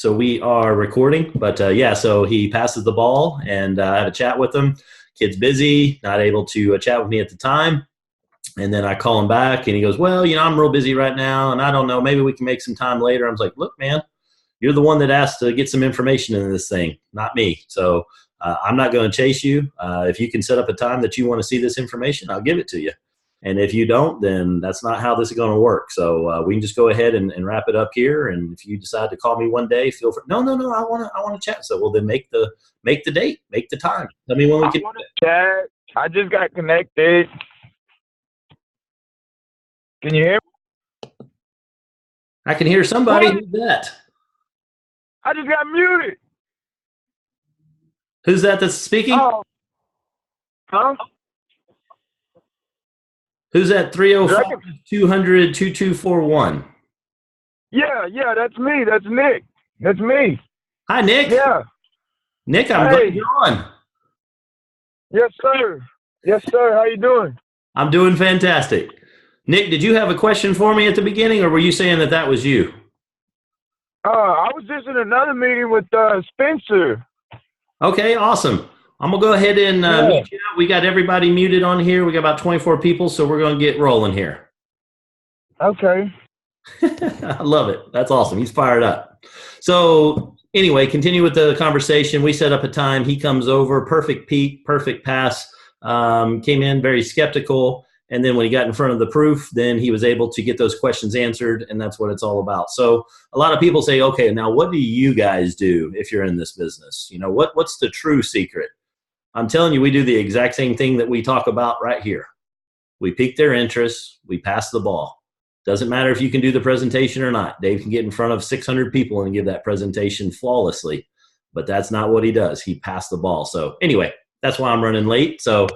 So we are recording, but yeah, so he passes the ball and I have a chat with him. Kid's busy, not able to chat with me at the time. And then I call him back and he goes, well, I'm real busy right now and I don't know, maybe we can make some time later. I was like, look, man, you're the one that asked to get some information into this thing, not me. So I'm not going to chase you. If you can set up a time that you want to see this information, I'll give it to you. And if you don't, then that's not how this is going to work. So we can just go ahead and wrap it up here. And if you decide to call me one day, feel free. No, I want to chat. So well, then make the date, make the time. Tell me when we can. I want to chat. I just got connected. Can you hear me? I can hear somebody. Who's that? I just got muted. Who's that that's speaking? Oh. Huh? Who's that? 305-200-2241. Yeah, that's me. That's Nick. That's me. Hi, Nick. Yeah. Nick, I'm glad you're on. Yes, sir. Yes, sir. How you doing? I'm doing fantastic. Nick, did you have a question for me at the beginning, or were you saying that was you? I was just in another meeting with Spencer. Okay, awesome. I'm going to go ahead and mute you out. We got everybody muted on here. We got about 24 people, so we're going to get rolling here. Okay. I love it. That's awesome. He's fired up. So anyway, continue with the conversation. We set up a time. He comes over. Perfect peak, perfect pass. Came in very skeptical. And then when he got in front of the proof, then he was able to get those questions answered, and that's what it's all about. So a lot of people say, okay, now what do you guys do if you're in this business? What's the true secret? I'm telling you, we do the exact same thing that we talk about right here. We pique their interest. We pass the ball. Doesn't matter if you can do the presentation or not. Dave can get in front of 600 people and give that presentation flawlessly, but that's not what he does. He passed the ball. So anyway, that's why I'm running late. So,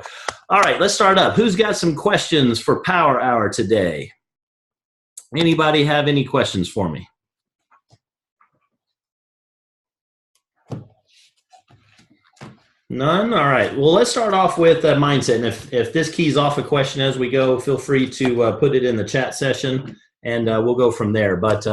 all right, let's start up. Who's got some questions for Power Hour today? Anybody have any questions for me? None? All right. Well, let's start off with mindset. And if this keys off a question as we go, feel free to put it in the chat session, and we'll go from there. But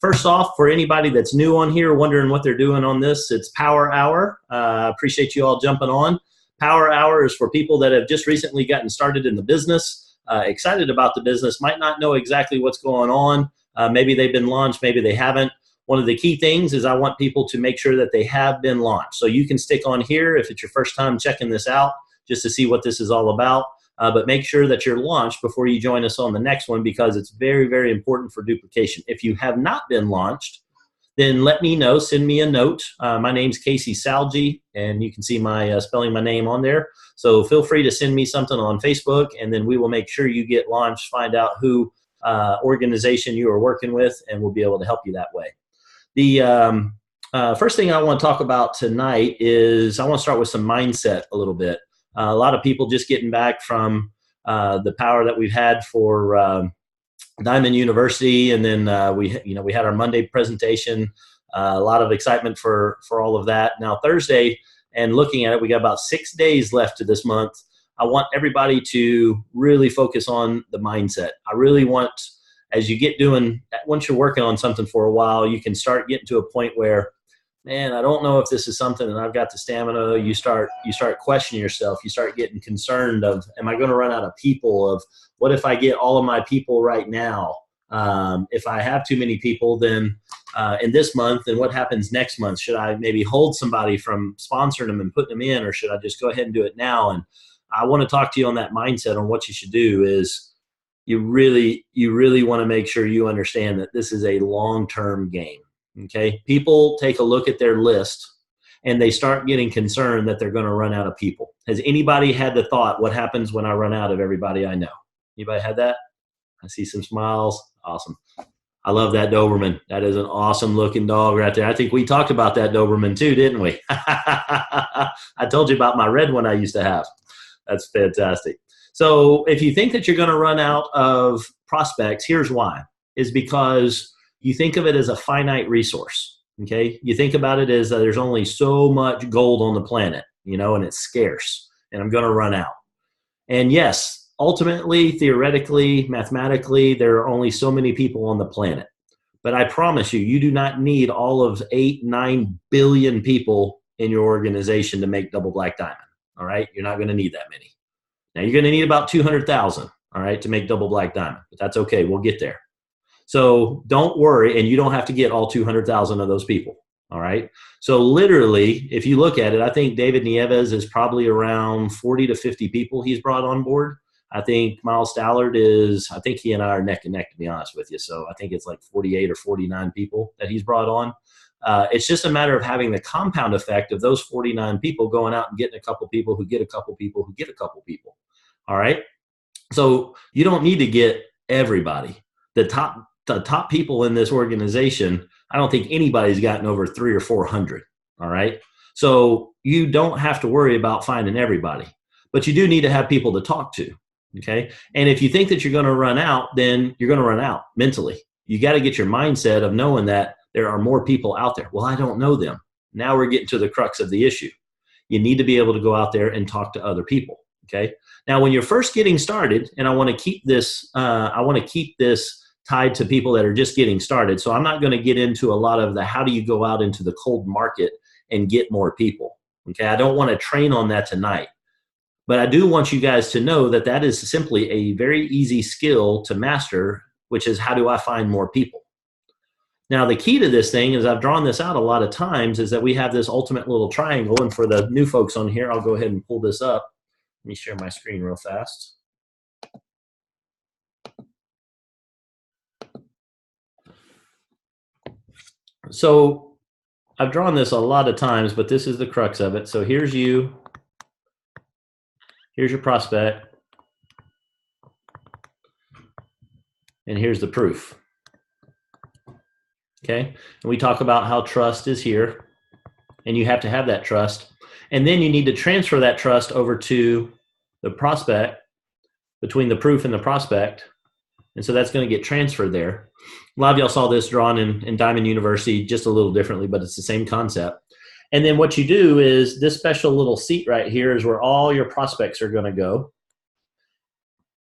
first off, for anybody that's new on here, wondering what they're doing on this, it's Power Hour. Appreciate you all jumping on. Power Hour is for people that have just recently gotten started in the business, excited about the business, might not know exactly what's going on. Maybe they've been launched, maybe they haven't. One of the key things is I want people to make sure that they have been launched. So you can stick on here if it's your first time checking this out, just to see what this is all about. But make sure that you're launched before you join us on the next one, because it's very, very important for duplication. If you have not been launched, then let me know. Send me a note. My name's Casey Salgi, and you can see my spelling my name on there. So feel free to send me something on Facebook, and then we will make sure you get launched, find out who organization you are working with, and we'll be able to help you that way. The first thing I want to talk about tonight is I want to start with some mindset a little bit. A lot of people just getting back from the power that we've had for Diamond University, and then we had our Monday presentation. A lot of excitement for all of that. Now Thursday, and looking at it, we got about 6 days left to this month. I want everybody to really focus on the mindset. I really want, as you get once you're working on something for a while, you can start getting to a point where, man, I don't know if this is something, and I've got the stamina. You start questioning yourself. You start getting concerned of, am I going to run out of people? Of what if I get all of my people right now? If I have too many people, then in this month, then what happens next month? Should I maybe hold somebody from sponsoring them and putting them in, or should I just go ahead and do it now? And I want to talk to you on that mindset on what you should do. Is you really want to make sure you understand that this is a long-term game. Okay, people take a look at their list and they start getting concerned that they're going to run out of people. Has anybody had the thought, what happens when I run out of everybody I know? Anybody had that? I see some smiles. Awesome. I love that Doberman. That is an awesome looking dog right there. I think we talked about that Doberman too, didn't we? I told you about my red one I used to have. That's fantastic. So if you think that you're going to run out of prospects, here's why. Is because you think of it as a finite resource, okay? You think about it as there's only so much gold on the planet, and it's scarce, and I'm going to run out. And yes, ultimately, theoretically, mathematically, there are only so many people on the planet. But I promise you, you do not need all of 8-9 billion people in your organization to make double black diamond. All right. You're not going to need that many. Now you're going to need about 200,000. All right. To make double black diamond, but that's okay. We'll get there. So don't worry. And you don't have to get all 200,000 of those people. All right. So literally, if you look at it, I think David Nieves is probably around 40 to 50 people he's brought on board. I think Miles Stallard is, I think he and I are neck and neck, to be honest with you. So I think it's like 48 or 49 people that he's brought on. It's just a matter of having the compound effect of those 49 people going out and getting a couple people who get a couple people who get a couple people. All right. So you don't need to get everybody. The top people in this organization, I don't think anybody's gotten over 300 or 400. All right. So you don't have to worry about finding everybody, but you do need to have people to talk to. Okay. And if you think that you're going to run out, then you're going to run out mentally. You got to get your mindset of knowing that there are more people out there. Well, I don't know them. Now we're getting to the crux of the issue. You need to be able to go out there and talk to other people. Okay. Now, when you're first getting started, and I want to keep this tied to people that are just getting started. So I'm not going to get into a lot of the how do you go out into the cold market and get more people. Okay. I don't want to train on that tonight. But I do want you guys to know that that is simply a very easy skill to master, which is how do I find more people? Now, the key to this thing is I've drawn this out a lot of times is that we have this ultimate little triangle. And for the new folks on here, I'll go ahead and pull this up. Let me share my screen real fast. So I've drawn this a lot of times, but this is the crux of it. So here's you. Here's your prospect, and here's the proof. Okay, and we talk about how trust is here, and you have to have that trust. And then you need to transfer that trust over to the prospect, between the proof and the prospect. And so that's going to get transferred there. A lot of y'all saw this drawn in Diamond University just a little differently, but it's the same concept. And then what you do is this special little seat right here is where all your prospects are going to go.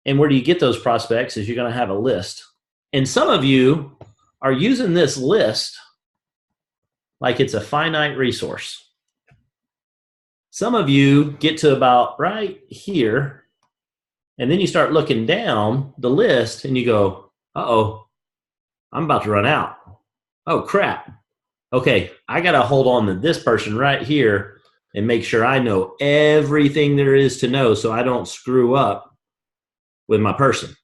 And where do you get those prospects is you're going to have a list. And some of you are using this list like it's a finite resource. Some of you get to about right here, and then you start looking down the list and you go, uh-oh, I'm about to run out. Oh, crap. Okay, I got to hold on to this person right here and make sure I know everything there is to know so I don't screw up with my person.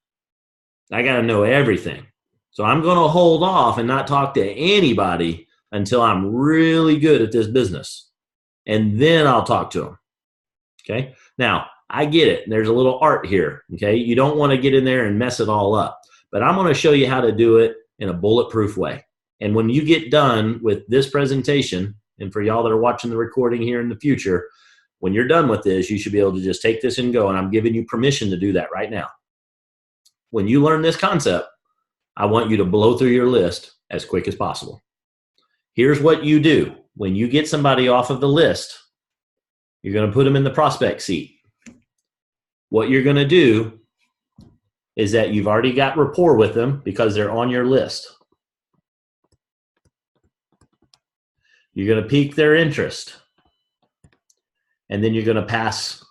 I got to know everything. So I'm going to hold off and not talk to anybody until I'm really good at this business. And then I'll talk to them. Okay, now I get it. There's a little art here. Okay, you don't want to get in there and mess it all up. But I'm going to show you how to do it in a bulletproof way. And when you get done with this presentation, and for y'all that are watching the recording here in the future, when you're done with this, you should be able to just take this and go. And I'm giving you permission to do that right now. When you learn this concept, I want you to blow through your list as quick as possible. Here's what you do. When you get somebody off of the list, you're going to put them in the prospect seat. What you're going to do is that you've already got rapport with them because they're on your list. You're going to pique their interest. And then you're going to pass,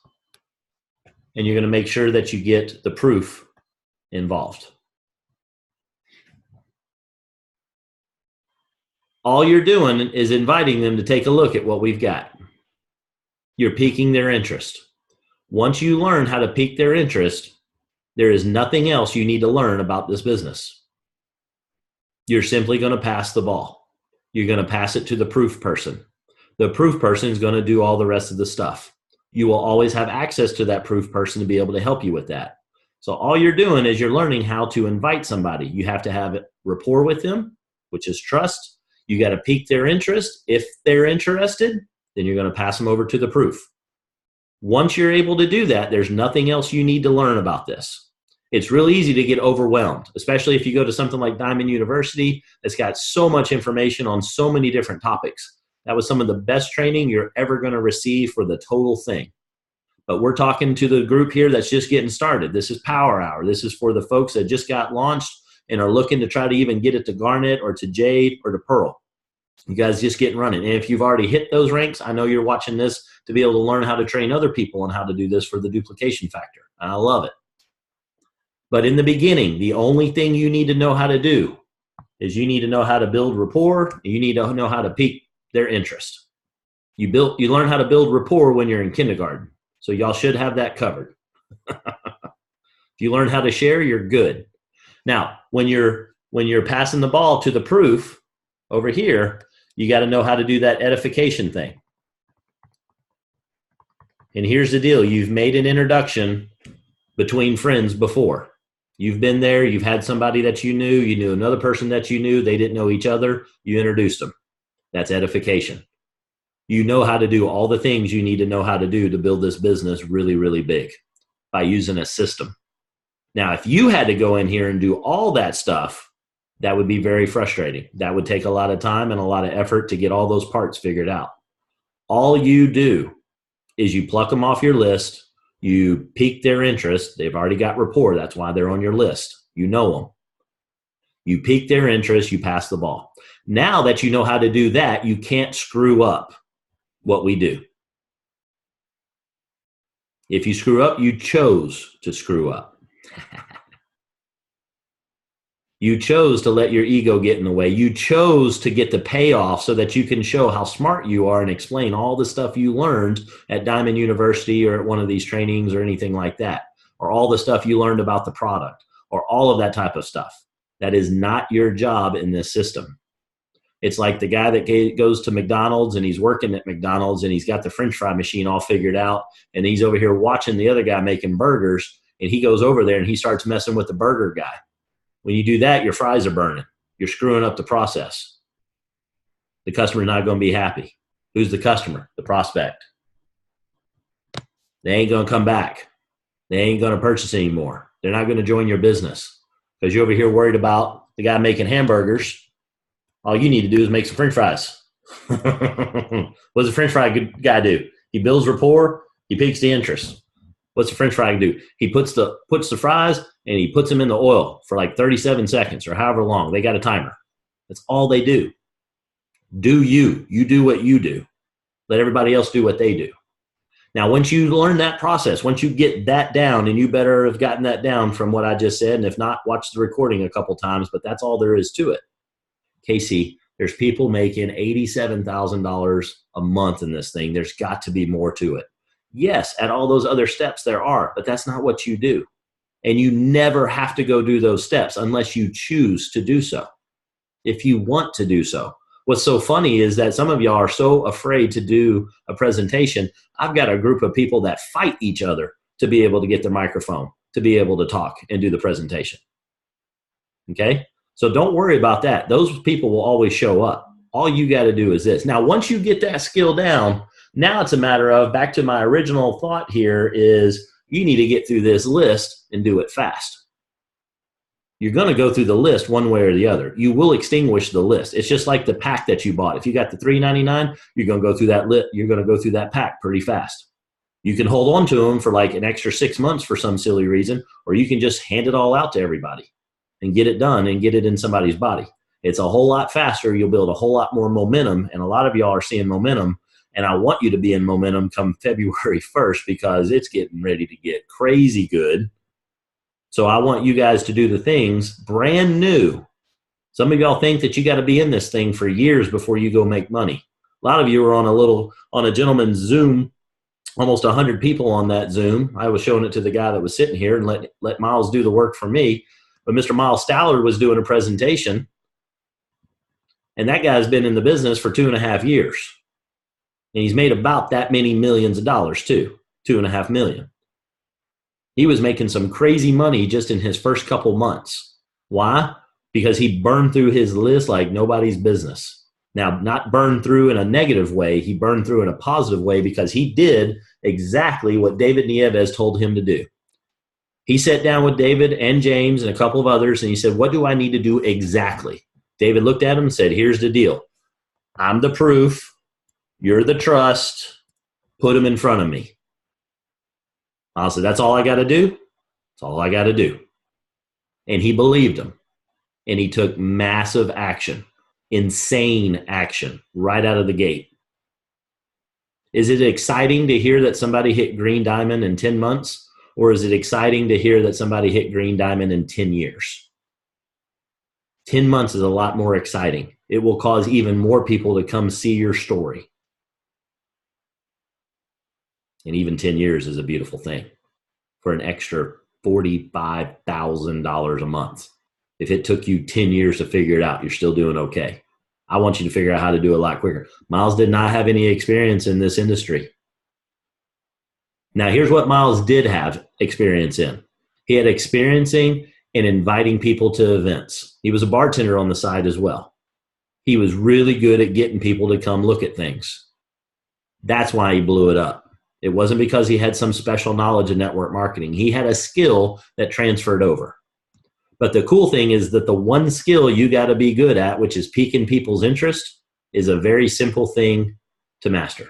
and you're going to make sure that you get the proof involved. All you're doing is inviting them to take a look at what we've got. You're piquing their interest. Once you learn how to pique their interest, there is nothing else you need to learn about this business. You're simply going to pass the ball. You're going to pass it to the proof person. The proof person is going to do all the rest of the stuff. You will always have access to that proof person to be able to help you with that. So all you're doing is you're learning how to invite somebody. You have to have rapport with them, which is trust. You got to pique their interest. If they're interested, then you're going to pass them over to the proof. Once you're able to do that, there's nothing else you need to learn about this. It's really easy to get overwhelmed, especially if you go to something like Diamond University that's got so much information on so many different topics. That was some of the best training you're ever going to receive for the total thing. But we're talking to the group here that's just getting started. This is Power Hour. This is for the folks that just got launched, and are looking to try to even get it to Garnet or to Jade or to Pearl. You guys just get running. And if you've already hit those ranks, I know you're watching this to be able to learn how to train other people on how to do this for the duplication factor. I love it. But in the beginning, the only thing you need to know how to do is you need to know how to build rapport, and you need to know how to pique their interest. You learn how to build rapport when you're in kindergarten. So y'all should have that covered. If you learn how to share, you're good. Now, when you're passing the ball to the proof over here, you got to know how to do that edification thing. And here's the deal. You've made an introduction between friends before. You've been there. You've had somebody that you knew another person that you knew. They didn't know each other. You introduced them. That's edification. You know how to do all the things you need to know how to do to build this business really, really big by using a system. Now, if you had to go in here and do all that stuff, that would be very frustrating. That would take a lot of time and a lot of effort to get all those parts figured out. All you do is you pluck them off your list. You pique their interest. They've already got rapport. That's why they're on your list. You know them. You pique their interest. You pass the ball. Now that you know how to do that, you can't screw up what we do. If you screw up, you chose to screw up. You chose to let your ego get in the way. You chose to get the payoff so that you can show how smart you are and explain all the stuff you learned at Diamond University or at one of these trainings or anything like that, or all the stuff you learned about the product or all of that type of stuff. That is not your job in this system. It's like the guy that goes to McDonald's and he's working at McDonald's and he's got the French fry machine all figured out and he's over here watching the other guy making burgers, and he goes over there and he starts messing with the burger guy. When you do that, your fries are burning. You're screwing up the process. The customer's not going to be happy. Who's the customer? The prospect. They ain't going to come back. They ain't going to purchase anymore. They're not going to join your business because you're over here worried about the guy making hamburgers. All you need to do is make some French fries. What does the French fry guy do? He builds rapport. He piques the interest. What's the French fry do? He puts the fries and he puts them in the oil for like 37 seconds or however long. They got a timer. That's all they do. Do you. You do what you do. Let everybody else do what they do. Now, once you learn that process, once you get that down, and you better have gotten that down from what I just said, and if not, watch the recording a couple times, but that's all there is to it. Casey, there's people making $87,000 a month in this thing. There's got to be more to it. Yes, at all those other steps there are, but that's not what you do. And you never have to go do those steps unless you choose to do so. If you want to do so. What's so funny is that some of y'all are so afraid to do a presentation. I've got a group of people that fight each other to be able to get their microphone, to be able to talk and do the presentation. Okay? So don't worry about that. Those people will always show up. All you got to do is this. Now, once you get that skill down, now it's a matter of, back to my original thought here, is you need to get through this list and do it fast. You're going to go through the list one way or the other. You will extinguish the list. It's just like the pack that you bought. If you got the $3.99, you're going to go through that you're going to go through that pack pretty fast. You can hold on to them for like an extra 6 months for some silly reason, or you can just hand it all out to everybody and get it done and get it in somebody's body. It's a whole lot faster. You'll build a whole lot more momentum, and a lot of y'all are seeing momentum. And I want you to be in momentum come February 1st because it's getting ready to get crazy good. So I want you guys to do the things brand new. Some of y'all think that you got to be in this thing for years before you go make money. A lot of you are on a gentleman's Zoom, almost 100 people on that Zoom. I was showing it to the guy that was sitting here and let Miles do the work for me. But Mr. Miles Stallard was doing a presentation, and that guy's been in the business for 2.5 years. And he's made about that many millions of dollars too, 2.5 million. He was making some crazy money just in his first couple months. Why? Because he burned through his list like nobody's business. Now, not burned through in a negative way. He burned through in a positive way because he did exactly what David Nieves told him to do. He sat down with David and James and a couple of others, and he said, what do I need to do exactly? David looked at him and said, here's the deal. I'm the proof. You're the trust. Put them in front of me. I said, that's all I got to do? That's all I got to do. And he believed him. and he took massive action, insane action right out of the gate. Is it exciting to hear that somebody hit green diamond in 10 months? Or is it exciting to hear that somebody hit green diamond in 10 years? 10 months is a lot more exciting. It will cause even more people to come see your story. And even 10 years is a beautiful thing for an extra $45,000 a month. If it took you 10 years to figure it out, you're still doing okay. I want you to figure out how to do it a lot quicker. Miles did not have any experience in this industry. Now, here's what Miles did have experience in. He had experiencing and inviting people to events. He was a bartender on the side as well. He was really good at getting people to come look at things. That's why he blew it up. It wasn't because he had some special knowledge of network marketing. He had a skill that transferred over. But the cool thing is that the one skill you got to be good at, which is piquing people's interest, is a very simple thing to master.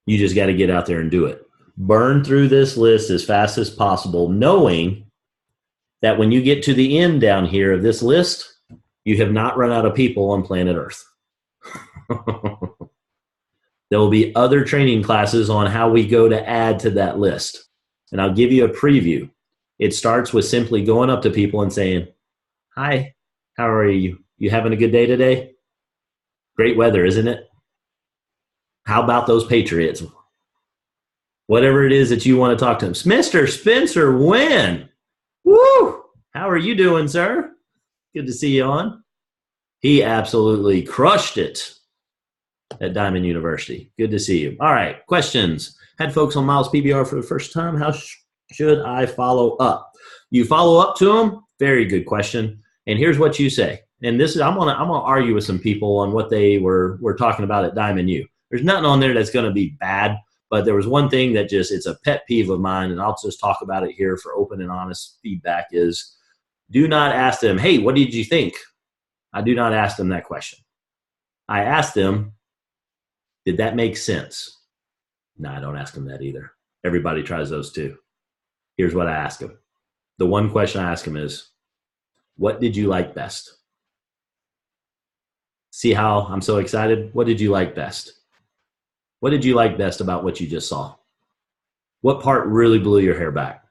You just got to get out there and do it. Burn through this list as fast as possible, knowing that when you get to the end down here of this list, you have not run out of people on planet Earth. There will be other training classes on how we go to add to that list. And I'll give you a preview. It starts with simply going up to people and saying, "Hi, how are you? You having a good day today? Great weather, isn't it? How about those Patriots?" Whatever it is that you want to talk to them. Mr. Spencer Wynn. Woo! How are you doing, sir? Good to see you on. He absolutely crushed it at Diamond University. Good to see you. All right, questions. Had folks on Miles PBR for the first time. How should I follow up? You follow up to them. Very good question. And here's what you say. And this is I'm gonna argue with some people on what they were talking about at Diamond U. There's nothing on there that's gonna be bad, but there was one thing that it's a pet peeve of mine, and I'll just talk about it here for open and honest feedback is do not ask them, "Hey, what did you think?" I do not ask them that question. I ask them, "Did that make sense?" No, I don't ask them that either. Everybody tries those too. Here's what I ask them. The one question I ask them is, what did you like best? See how I'm so excited? What did you like best? What did you like best about what you just saw? What part really blew your hair back?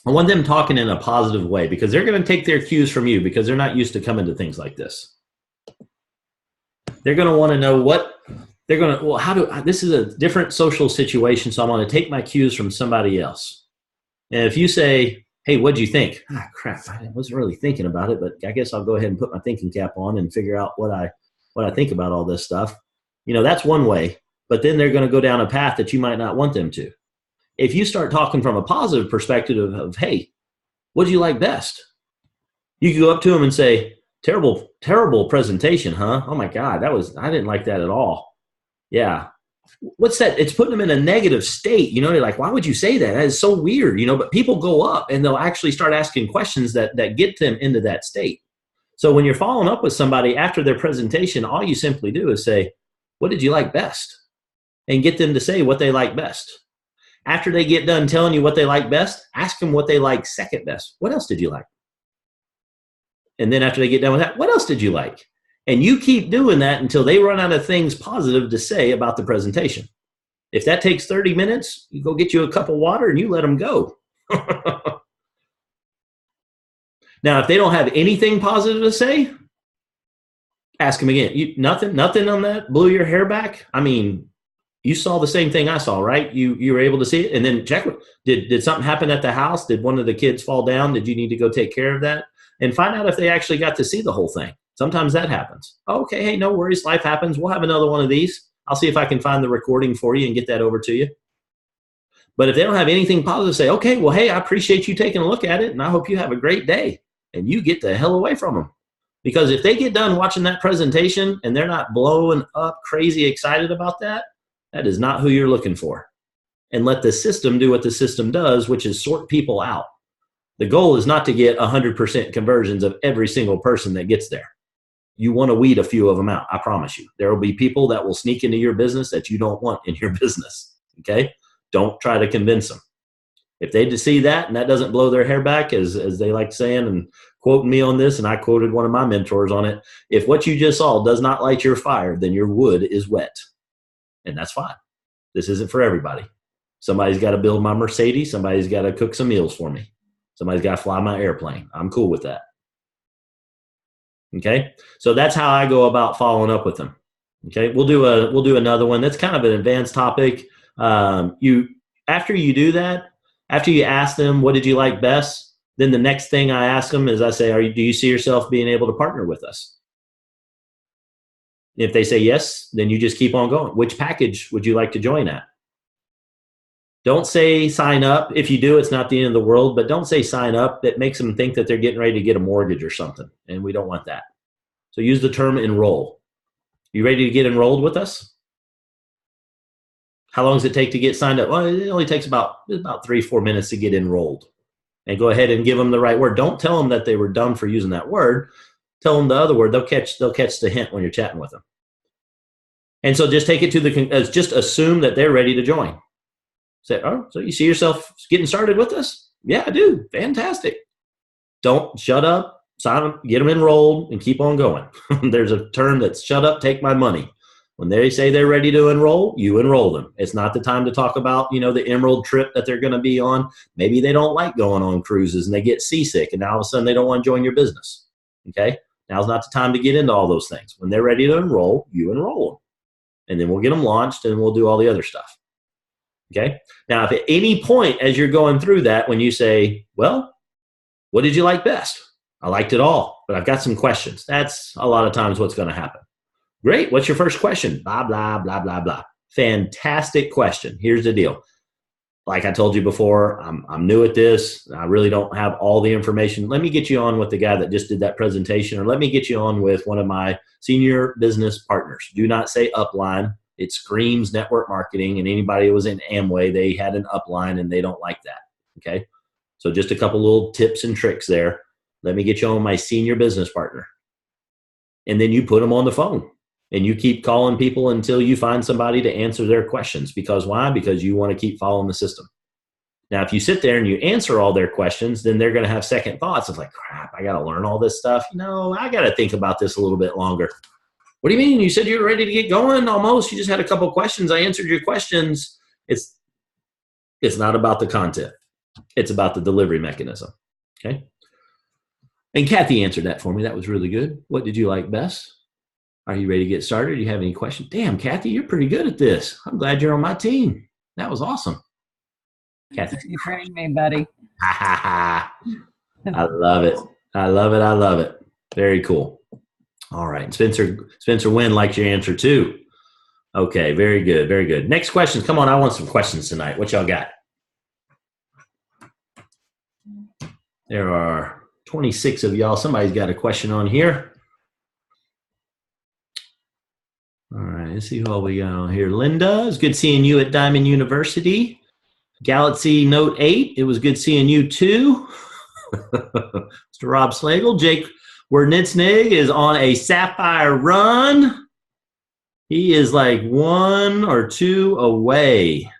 I want them talking in a positive way because they're going to take their cues from you because they're not used to coming to things like this. They're going to want to know this is a different social situation, so I want to take my cues from somebody else. And if you say, "Hey, what'd you think?" "Ah, crap, I wasn't really thinking about it, but I guess I'll go ahead and put my thinking cap on and figure out what I think about all this stuff." That's one way, but then they're going to go down a path that you might not want them to. If you start talking from a positive perspective of, "Hey, what did you like best?" You can go up to them and say, terrible presentation, huh? Oh my God, I didn't like that at all. Yeah. What's that? It's putting them in a negative state. They're like, "Why would you say that? That is so weird." But people go up and they'll actually start asking questions that get them into that state. So when you're following up with somebody after their presentation, all you simply do is say, "What did you like best?" And get them to say what they like best. After they get done telling you what they like best, ask them what they like second best. What else did you like? And then after they get done with that, what else did you like? And you keep doing that until they run out of things positive to say about the presentation. If that takes 30 minutes, you go get you a cup of water and you let them go. Now, if they don't have anything positive to say, ask them again. Nothing on that blew your hair back? I mean, you saw the same thing I saw, right? You were able to see it, and then check. Did something happen at the house? Did one of the kids fall down? Did you need to go take care of that? And find out if they actually got to see the whole thing. Sometimes that happens. Okay, hey, no worries. Life happens. We'll have another one of these. I'll see if I can find the recording for you and get that over to you. But if they don't have anything positive, say, "Okay, well, hey, I appreciate you taking a look at it, and I hope you have a great day." And you get the hell away from them. Because if they get done watching that presentation and they're not blowing up crazy excited about that, that is not who you're looking for. And let the system do what the system does, which is sort people out. The goal is not to get 100% conversions of every single person that gets there. You want to weed a few of them out. I promise you. There will be people that will sneak into your business that you don't want in your business. Okay? Don't try to convince them. If they see that and that doesn't blow their hair back, as they like saying and quoting me on this, and I quoted one of my mentors on it, if what you just saw does not light your fire, then your wood is wet. And that's fine. This isn't for everybody. Somebody's got to build my Mercedes. Somebody's got to cook some meals for me. Somebody's got to fly my airplane. I'm cool with that. Okay, so that's how I go about following up with them. Okay, we'll do another one. That's kind of an advanced topic. After you do that, after you ask them what did you like best, then the next thing I ask them is I say, do you see yourself being able to partner with us? If they say yes, then you just keep on going. Which package would you like to join at? Don't say sign up. If you do, it's not the end of the world, but don't say sign up. That makes them think that they're getting ready to get a mortgage or something, and we don't want that. So use the term enroll. You ready to get enrolled with us? How long does it take to get signed up? Well, it only takes about 3-4 minutes to get enrolled. And go ahead and give them the right word. Don't tell them that they were dumb for using that word. Tell them the other word. They'll catch the hint when you're chatting with them. And so just take it to just assume that they're ready to join. Say, oh, so you see yourself getting started with us? Yeah, I do. Fantastic. Don't shut up, sign them, get them enrolled, and keep on going. There's a term that's shut up, take my money. When they say they're ready to enroll, you enroll them. It's not the time to talk about, the Emerald trip that they're going to be on. Maybe they don't like going on cruises and they get seasick, and now all of a sudden they don't want to join your business. Okay? Now's not the time to get into all those things. When they're ready to enroll, you enroll them. And then we'll get them launched and we'll do all the other stuff. Okay? Now, if at any point as you're going through that, when you say, well, what did you like best? I liked it all, but I've got some questions. That's a lot of times what's going to happen. Great. What's your first question? Blah, blah, blah, blah, blah. Fantastic question. Here's the deal. Like I told you before, I'm new at this. I really don't have all the information. Let me get you on with the guy that just did that presentation, or let me get you on with one of my senior business partners. Do not say upline. It screams network marketing, and anybody who was in Amway, they had an upline and they don't like that. Okay. So just a couple little tips and tricks there. Let me get you on with my senior business partner. And then you put them on the phone. And you keep calling people until you find somebody to answer their questions. Because why? Because you want to keep following the system. Now, if you sit there and you answer all their questions, then they're going to have second thoughts of like, crap, I got to learn all this stuff. I got to think about this a little bit longer. What do you mean? You said you were ready to get going almost. You just had a couple questions. I answered your questions. It's not about the content. It's about the delivery mechanism. Okay. And Kathy answered that for me. That was really good. What did you like best? Are you ready to get started? Do you have any questions? Damn, Kathy, you're pretty good at this. I'm glad you're on my team. That was awesome. Kathy. You trained me, buddy. Ha, ha, ha. I love it. I love it. I love it. Very cool. All right. Spencer Wynn likes your answer too. Okay. Very good. Very good. Next questions. Come on. I want some questions tonight. What y'all got? There are 26 of y'all. Somebody's got a question on here. All right, let's see who we got on here. Linda, it's good seeing you at Diamond University. Galaxy Note 8, it was good seeing you too. Mr. Rob Slagle. Jake Wernitsnig is on a sapphire run. He is like 1 or 2 away.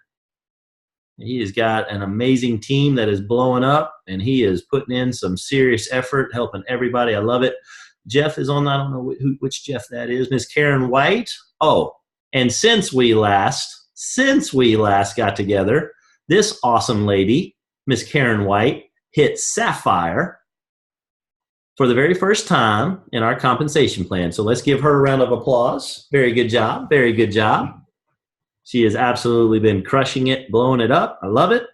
He has got an amazing team that is blowing up, and he is putting in some serious effort, helping everybody. I love it. Jeff is on, I don't know which Jeff that is, Miss Karen White. Oh, and since we last got together, this awesome lady, Miss Karen White, hit Sapphire for the very first time in our compensation plan. So let's give her a round of applause. Very good job. Very good job. She has absolutely been crushing it, blowing it up. I love it.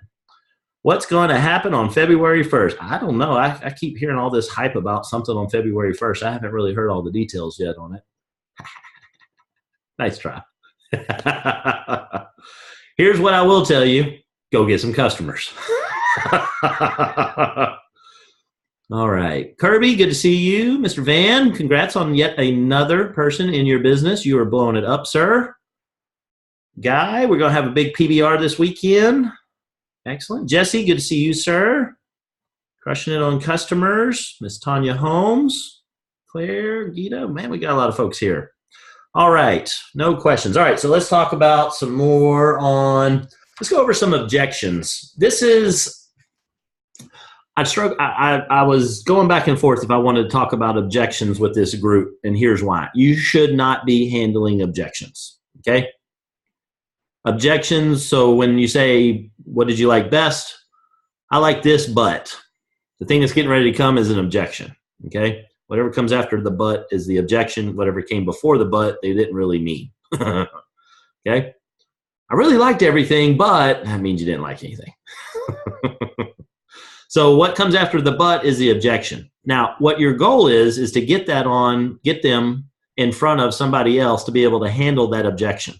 What's going to happen on February 1st? I don't know. I keep hearing all this hype about something on February 1st. I haven't really heard all the details yet on it. Nice try. Here's what I will tell you. Go get some customers. All right. Kirby, good to see you. Mr. Van, congrats on yet another person in your business. You are blowing it up, sir. Guy, we're going to have a big PBR this weekend. Excellent. Jesse, good to see you, sir. Crushing it on customers. Miss Tanya Holmes. Claire, Gita. Man, we got a lot of folks here. All right. No questions. All right. So let's talk about some more on let's go over some objections. This is, I was going back and forth if I wanted to talk about objections with this group, and here's why. You should not be handling objections, okay? Objections, so when you say, what did you like best? I like this, but the thing that's getting ready to come is an objection, okay? Whatever comes after the but is the objection. Whatever came before the but, they didn't really mean, okay? I really liked everything, but that means you didn't like anything. So what comes after the but is the objection. Now, what your goal is to get them in front of somebody else to be able to handle that objection.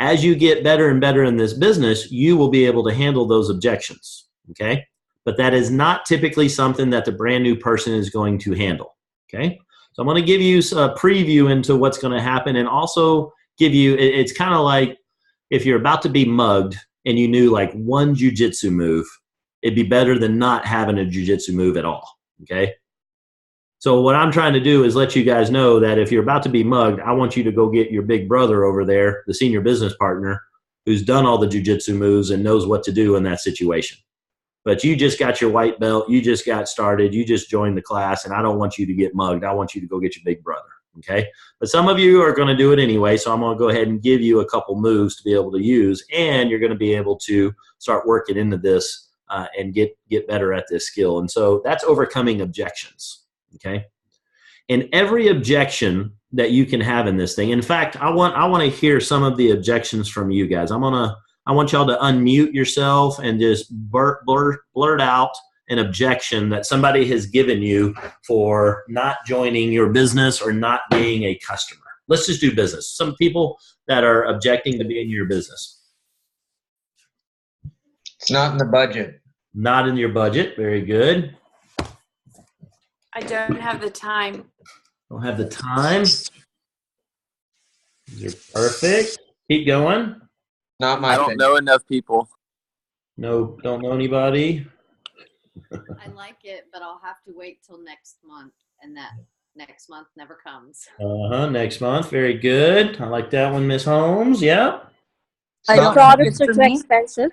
As you get better and better in this business, you will be able to handle those objections, okay? But that is not typically something that the brand new person is going to handle, okay? So I'm going to give you a preview into what's going to happen, and also give you, it's kind of like if you're about to be mugged and you knew like one jujitsu move, it'd be better than not having a jiu-jitsu move at all, okay? So what I'm trying to do is let you guys know that if you're about to be mugged, I want you to go get your big brother over there, the senior business partner, who's done all the jiu-jitsu moves and knows what to do in that situation. But you just got your white belt, you just got started, you just joined the class, and I don't want you to get mugged. I want you to go get your big brother, okay? But some of you are going to do it anyway, so I'm going to go ahead and give you a couple moves to be able to use, and you're going to be able to start working into this and get better at this skill. And so that's overcoming objections, okay? And every objection that you can have in this thing, in fact, I want to hear some of the objections from you guys. I want y'all to unmute yourself and just blurt out an objection that somebody has given you for not joining your business or not being a customer. Let's just do business. Some people that are objecting to be in your business. It's not in the budget. Not in your budget. Very good. I don't have the time. Don't have the time. You're perfect. Keep going. Not my I don't thing. know enough people. No, don't know anybody. I like it, but I'll have to wait till next month, and that next month never comes. Next month. Very good. I like that one, Miss Holmes. Yeah. The products are too expensive.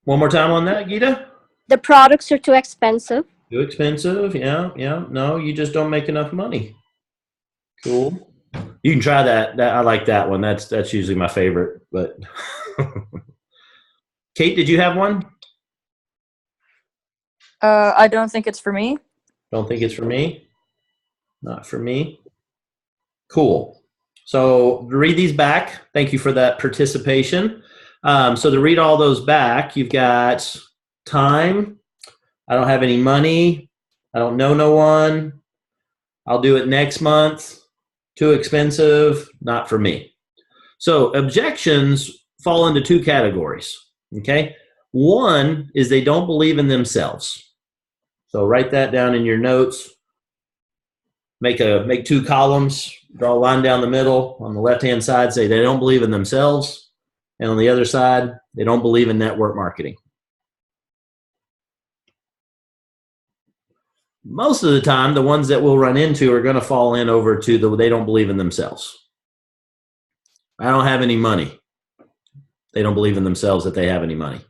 One more time on that, Gita. The products are too expensive. Too expensive. Yeah. No, you just don't make enough money. Cool. You can try that. I like that one. That's usually my favorite. But Kate, did you have one? I don't think it's for me. Don't think it's for me. Not for me. Cool. So to read these back, thank you for that participation. So to read all those back, you've got time. I don't have any money. I don't know no one. I'll do it next month. Too expensive. Not for me. So objections fall into two categories. Okay. One is they don't believe in themselves. So write that down in your notes. Make two columns. Draw a line down the middle. On the left-hand side, say they don't believe in themselves. And on the other side, they don't believe in network marketing. Most of the time, the ones that we'll run into are going to fall in over to they don't believe in themselves. I don't have any money. They don't believe in themselves that they have any money.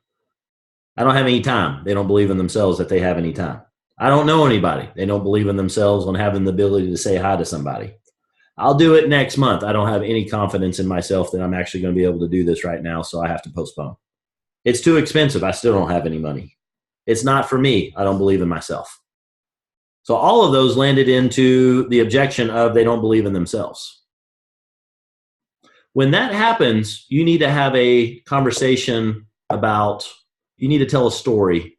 I don't have any time. They don't believe in themselves that they have any time. I don't know anybody. They don't believe in themselves on having the ability to say hi to somebody. I'll do it next month. I don't have any confidence in myself that I'm actually going to be able to do this right now, so I have to postpone. It's too expensive. I still don't have any money. It's not for me. I don't believe in myself. So all of those landed into the objection of they don't believe in themselves. When that happens, you need to have a conversation about, you need to tell a story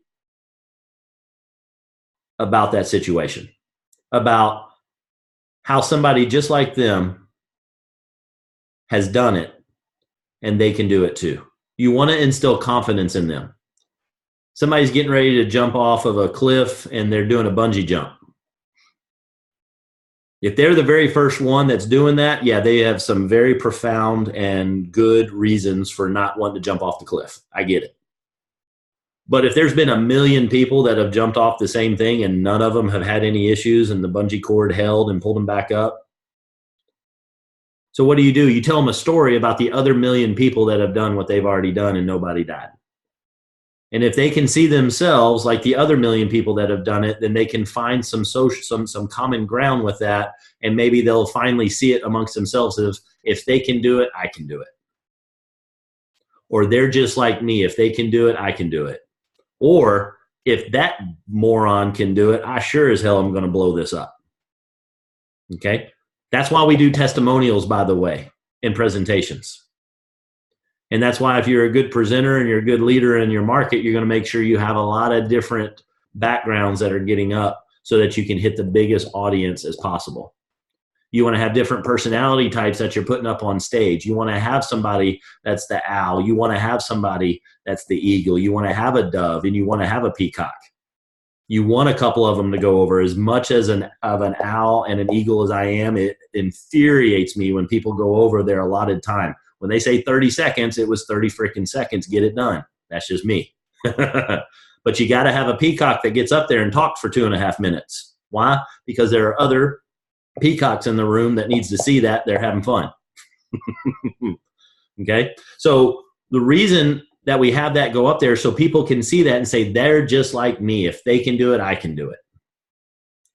about that situation, about how somebody just like them has done it and they can do it too. You want to instill confidence in them. Somebody's getting ready to jump off of a cliff and they're doing a bungee jump. If they're the very first one that's doing that, yeah, they have some very profound and good reasons for not wanting to jump off the cliff. I get it. But if there's been a million people that have jumped off the same thing and none of them have had any issues and the bungee cord held and pulled them back up, So what do? You tell them a story about the other million people that have done what they've already done and nobody died. And if they can see themselves like the other million people that have done it, then they can find some common ground with that. And maybe they'll finally see it amongst themselves as if they can do it, I can do it. Or they're just like me. If they can do it, I can do it. Or if that moron can do it, I sure as hell am going to blow this up. Okay? That's why we do testimonials, by the way, in presentations. And that's why if you're a good presenter and you're a good leader in your market, you're going to make sure you have a lot of different backgrounds that are getting up so that you can hit the biggest audience as possible. You want to have different personality types that you're putting up on stage. You want to have somebody that's the owl. You want to have somebody that's the eagle. You want to have a dove, and you want to have a peacock. You want a couple of them to go over. As much as an owl and an eagle as I am, it infuriates me when people go over their allotted time. When they say 30 seconds, it was 30 freaking seconds. Get it done. That's just me. But you got to have a peacock that gets up there and talks for 2.5 minutes. Why? Because there are other peacocks in the room that needs to see that they're having fun. Okay? So the reason that we have that go up there so people can see that and say, they're just like me. If they can do it, I can do it.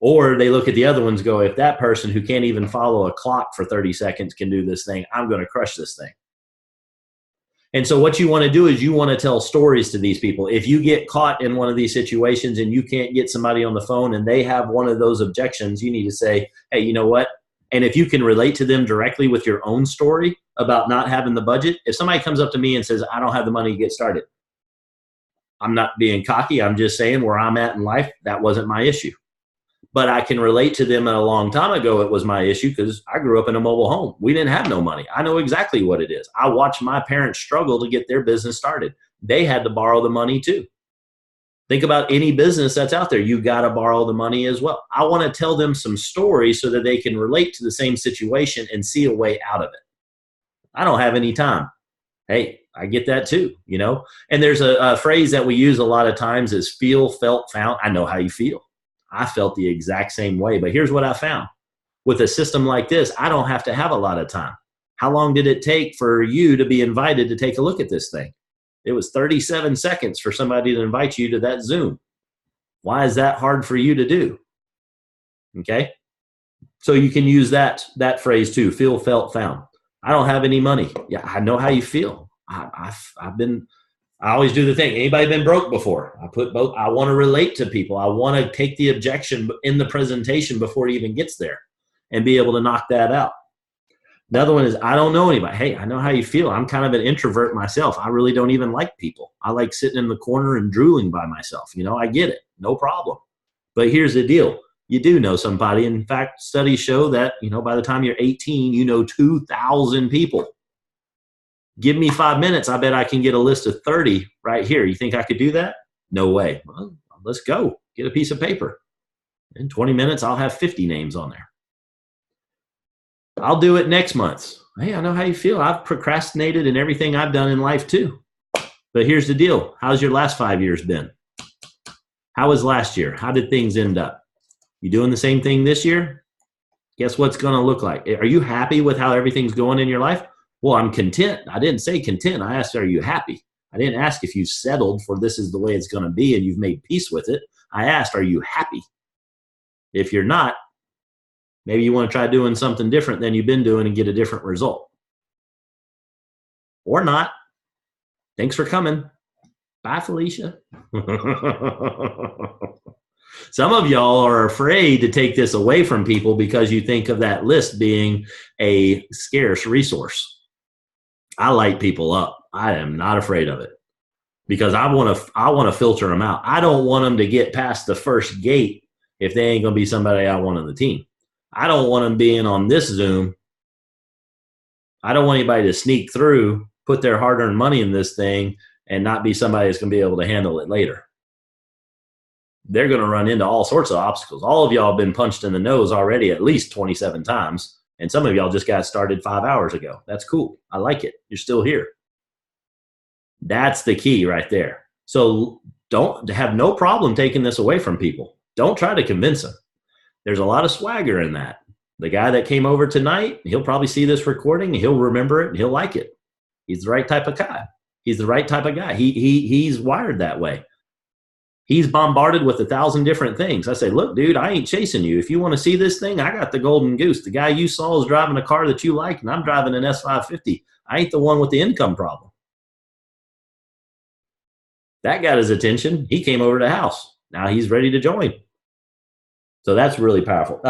Or they look at the other ones, go, if that person who can't even follow a clock for 30 seconds can do this thing, I'm going to crush this thing. And so what you want to do is you want to tell stories to these people. If you get caught in one of these situations and you can't get somebody on the phone and they have one of those objections, you need to say, hey, you know what? And if you can relate to them directly with your own story about not having the budget, if somebody comes up to me and says, I don't have the money to get started, I'm not being cocky. I'm just saying where I'm at in life, that wasn't my issue. But I can relate to them a long time ago. It was my issue because I grew up in a mobile home. We didn't have no money. I know exactly what it is. I watched my parents struggle to get their business started. They had to borrow the money too. Think about any business that's out there. You got to borrow the money as well. I want to tell them some stories so that they can relate to the same situation and see a way out of it. I don't have any time. Hey, I get that too, you know? And there's a phrase that we use a lot of times is feel, felt, found. I know how you feel. I felt the exact same way, but here's what I found. With a system like this, I don't have to have a lot of time. How long did it take for you to be invited to take a look at this thing? It was 37 seconds for somebody to invite you to that Zoom. Why is that hard for you to do? Okay? So you can use that phrase too, feel, felt, found. I don't have any money. Yeah, I know how you feel. I always do the thing. Anybody been broke before? I put both. I want to relate to people. I want to take the objection in the presentation before it even gets there and be able to knock that out. The other one is I don't know anybody. Hey, I know how you feel. I'm kind of an introvert myself. I really don't even like people. I like sitting in the corner and drooling by myself. You know, I get it. No problem. But here's the deal. You do know somebody. In fact, studies show that, you know, by the time you're 18, you know 2,000 people. Give me 5 minutes. I bet I can get a list of 30 right here. You think I could do that? No way. Well, let's go. Get a piece of paper. In 20 minutes, I'll have 50 names on there. I'll do it next month. Hey, I know how you feel. I've procrastinated in everything I've done in life too. But here's the deal. How's your last 5 years been? How was last year? How did things end up? You doing the same thing this year? Guess what's going to look like? Are you happy with how everything's going in your life? Well, I'm content. I didn't say content. I asked, are you happy? I didn't ask if you settled for this is the way it's going to be and you've made peace with it. I asked, are you happy? If you're not, maybe you want to try doing something different than you've been doing and get a different result. Or not. Thanks for coming. Bye, Felicia. Some of y'all are afraid to take this away from people because you think of that list being a scarce resource. I light people up. I am not afraid of it because I want to filter them out. I don't want them to get past the first gate if they ain't going to be somebody I want on the team. I don't want them being on this Zoom. I don't want anybody to sneak through, put their hard-earned money in this thing, and not be somebody that's going to be able to handle it later. They're going to run into all sorts of obstacles. All of y'all have been punched in the nose already at least 27 times. And some of y'all just got started 5 hours ago. That's cool. I like it. You're still here. That's the key right there. So don't have no problem taking this away from people. Don't try to convince them. There's a lot of swagger in that. The guy that came over tonight, he'll probably see this recording, he'll remember it, and he'll like it. He's the right type of guy. He's the right type of guy. He's wired that way. He's bombarded with 1,000 different things. I say, look, dude, I ain't chasing you. If you want to see this thing, I got the golden goose. The guy you saw is driving a car that you like, and I'm driving an S550. I ain't the one with the income problem. That got his attention. He came over to the house. Now he's ready to join. So that's really powerful.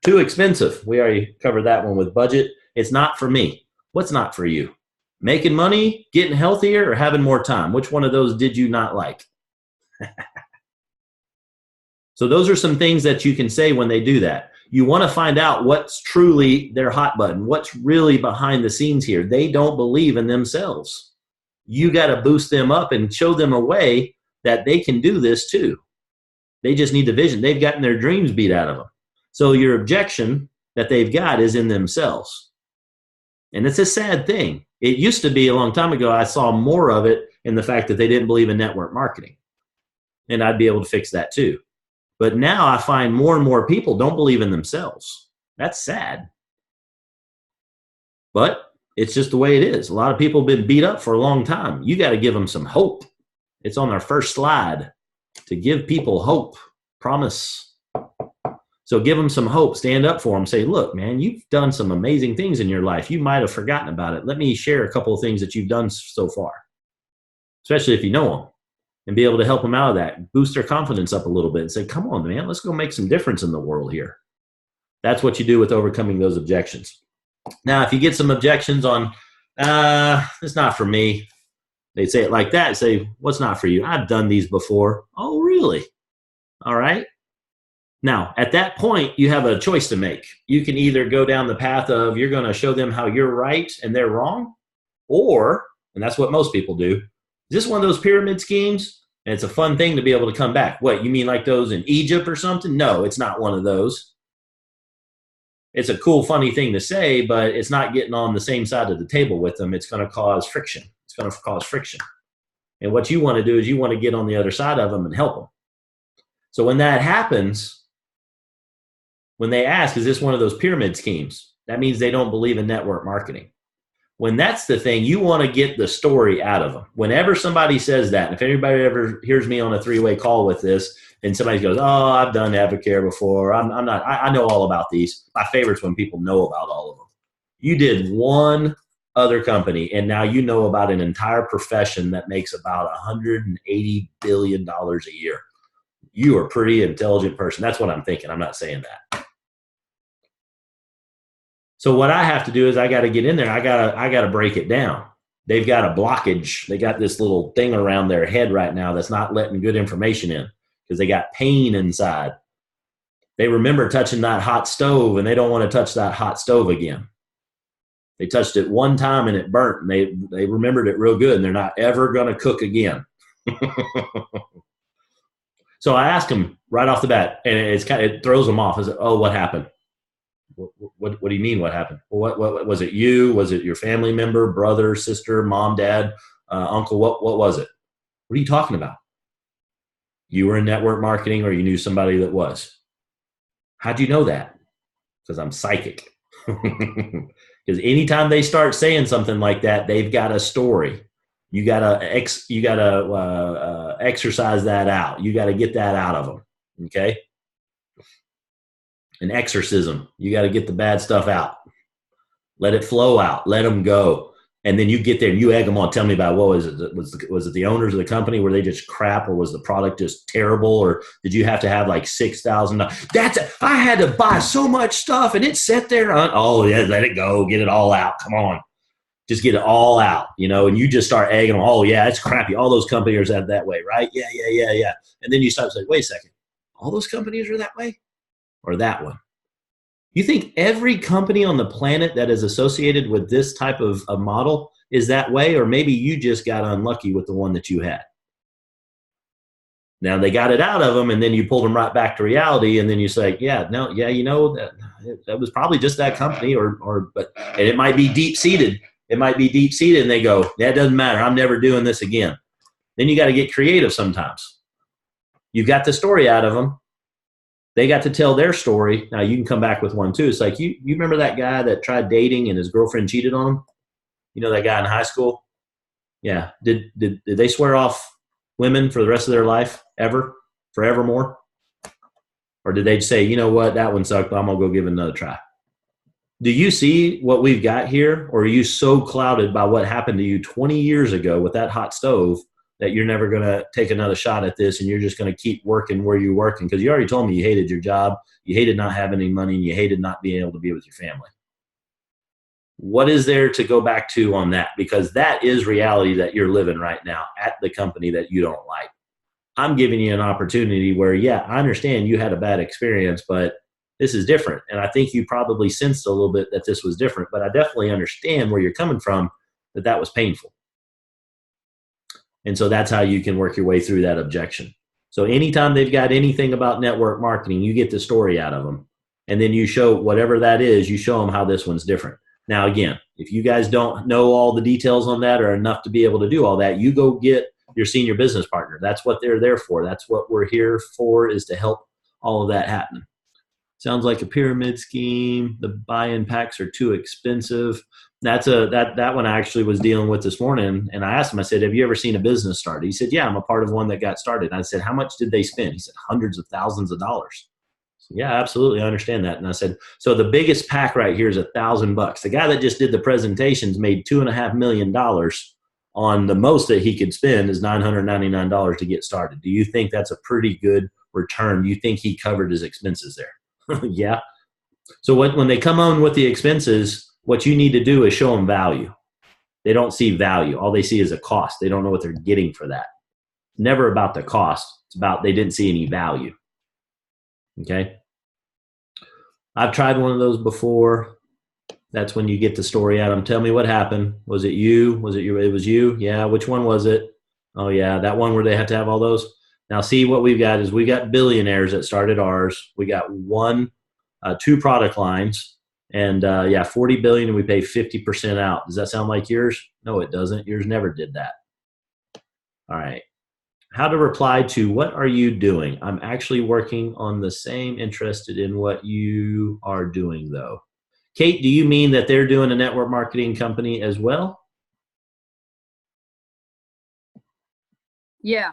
Too expensive. We already covered that one with budget. It's not for me. What's not for you? Making money, getting healthier, or having more time? Which one of those did you not like? So those are some things that you can say when they do that. You want to find out what's truly their hot button, what's really behind the scenes here. They don't believe in themselves. You got to boost them up and show them a way that they can do this too. They just need the vision. They've gotten their dreams beat out of them. So your objection that they've got is in themselves. And it's a sad thing. It used to be a long time ago, I saw more of it in the fact that they didn't believe in network marketing. And I'd be able to fix that too. But now I find more and more people don't believe in themselves. That's sad. But it's just the way it is. A lot of people have been beat up for a long time. You got to give them some hope. It's on our first slide to give people hope. Promise. So give them some hope. Stand up for them. Say, look, man, you've done some amazing things in your life. You might have forgotten about it. Let me share a couple of things that you've done so far, especially if you know them, and be able to help them out of that. Boost their confidence up a little bit and say, come on, man, let's go make some difference in the world here. That's what you do with overcoming those objections. Now, if you get some objections on, it's not for me, they say it like that, say, what's not for you? I've done these before. Oh, really? All right. Now, at that point, you have a choice to make. You can either go down the path of you're going to show them how you're right and they're wrong, or, and that's what most people do, is this one of those pyramid schemes? And it's a fun thing to be able to come back. What, you mean like those in Egypt or something? No, it's not one of those. It's a cool, funny thing to say, but it's not getting on the same side of the table with them. It's going to cause friction. It's going to cause friction. And what you want to do is you want to get on the other side of them and help them. So when that happens, when they ask, is this one of those pyramid schemes? That means they don't believe in network marketing. When that's the thing, you want to get the story out of them. Whenever somebody says that, and if anybody ever hears me on a three-way call with this, and somebody goes, oh, I've done Advocare before. I know all about these. My favorite's when people know about all of them. You did one other company, and now you know about an entire profession that makes about $180 billion a year. You are a pretty intelligent person. That's what I'm thinking. I'm not saying that. So what I have to do is I got to get in there. I got to break it down. They've got a blockage. They got this little thing around their head right now that's not letting good information in because they got pain inside. They remember touching that hot stove and they don't want to touch that hot stove again. They touched it one time and it burnt and they remembered it real good and they're not ever going to cook again. So I ask them right off the bat and it throws them off. I said, oh, what happened? What do you mean what happened? Well, what was it you? Was it your family member, brother, sister, mom, dad, uncle? What was it? What are you talking about? You were in network marketing or you knew somebody that was. How'd you know that? Because I'm psychic. Because anytime they start saying something like that, they've got a story. You gotta exercise that out. You got to get that out of them. Okay. An exorcism. You got to get the bad stuff out. Let it flow out. Let them go. And then you get there and you egg them on. Tell me about what was it? Was it the owners of the company? Were they just crap, or was the product just terrible? Or did you have to have like $6,000? I had to buy so much stuff and it sat there. Oh yeah, let it go. Get it all out. Come on. Just get it all out, and you just start egging them. Oh yeah, it's crappy. All those companies are that way, right? Yeah. And then you start saying, wait a second. All those companies are that way? Or that one? You think every company on the planet that is associated with this type of model is that way? Or maybe you just got unlucky with the one that you had. Now they got it out of them and then you pulled them right back to reality. And then you say, that was probably just that company and it might be deep seated. It might be deep seated and they go, that doesn't matter. I'm never doing this again. Then you got to get creative sometimes. You got the story out of them. they got to tell their story. Now you can come back with one too. It's like, you remember that guy that tried dating and his girlfriend cheated on him? You know, that guy in high school? Yeah. Did they swear off women for the rest of their life ever, forevermore? Or did they say, you know what, that one sucked, but I'm going to go give it another try? Do you see what we've got here? Or are you so clouded by what happened to you 20 years ago with that hot stove that you're never going to take another shot at this, and you're just going to keep working where you're working? Because you already told me you hated your job, you hated not having any money, and you hated not being able to be with your family. What is there to go back to on that? Because that is reality that you're living right now at the company that you don't like. I'm giving you an opportunity where, yeah, I understand you had a bad experience, but this is different. And I think you probably sensed a little bit that this was different, but I definitely understand where you're coming from, that was painful. And so that's how you can work your way through that objection. So anytime they've got anything about network marketing, you get the story out of them. And then you show whatever that is, you show them how this one's different. Now, again, if you guys don't know all the details on that or enough to be able to do all that, you go get your senior business partner. That's what they're there for. That's what we're here for, is to help all of that happen. Sounds like a pyramid scheme. The buy-in packs are too expensive. That one I actually was dealing with this morning, and I asked him, I said, have you ever seen a business start? He said, yeah, I'm a part of one that got started. I said, how much did they spend? He said, hundreds of thousands of dollars. So, yeah, absolutely, I understand that. And I said, so the biggest pack right here is $1,000. The guy that just did the presentations made $2.5 million on the most that he could spend is $999 to get started. Do you think that's a pretty good return? Do you think he covered his expenses there? Yeah. So when they come on with the expenses, what you need to do is show them value. They don't see value. All they see is a cost. They don't know what they're getting for that. Never about the cost. It's about they didn't see any value. Okay. I've tried one of those before. That's when you get the story out of them. Tell me what happened. Was it you? Was it you? It was you. Yeah. Which one was it? Oh yeah. That one where they had to have all those. Now see, what we've got is we got billionaires that started ours. We got two product lines, and 40 billion, and we pay 50% out. Does that sound like yours? No, it doesn't. Yours never did that. All right. How to reply to, what are you doing? I'm actually working on the same, interested in what you are doing though. Kate, do you mean that they're doing a network marketing company as well? Yeah.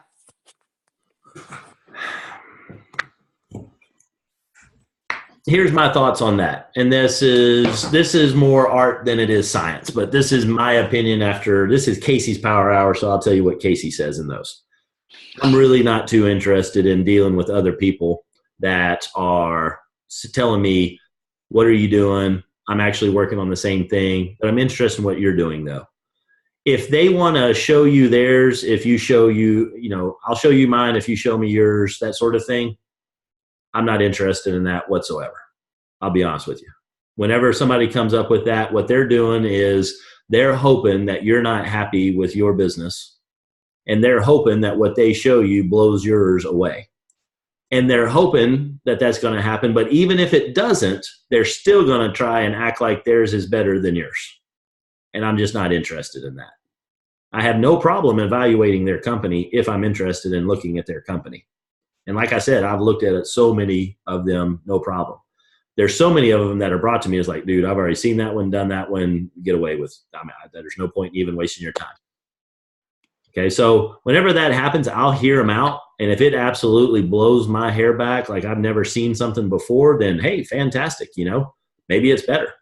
Here's my thoughts on that. And this is more art than it is science, but this is my opinion this is Casey's Power Hour, so I'll tell you what Casey says in those. I'm really not too interested in dealing with other people that are telling me, what are you doing? I'm actually working on the same thing, but I'm interested in what you're doing though. If they want to show you theirs, if you show I'll show you mine if you show me yours, that sort of thing, I'm not interested in that whatsoever. I'll be honest with you. Whenever somebody comes up with that, what they're doing is they're hoping that you're not happy with your business, and they're hoping that what they show you blows yours away. And they're hoping that that's going to happen, but even if it doesn't, they're still going to try and act like theirs is better than yours. And I'm just not interested in that. I have no problem evaluating their company if I'm interested in looking at their company. And like I said, I've looked at it, so many of them, no problem. There's so many of them that are brought to me as like, dude, I've already seen that one, done that one, get away with. There's no point in even wasting your time. Okay, so whenever that happens, I'll hear them out. And if it absolutely blows my hair back, like I've never seen something before, then hey, fantastic, maybe it's better.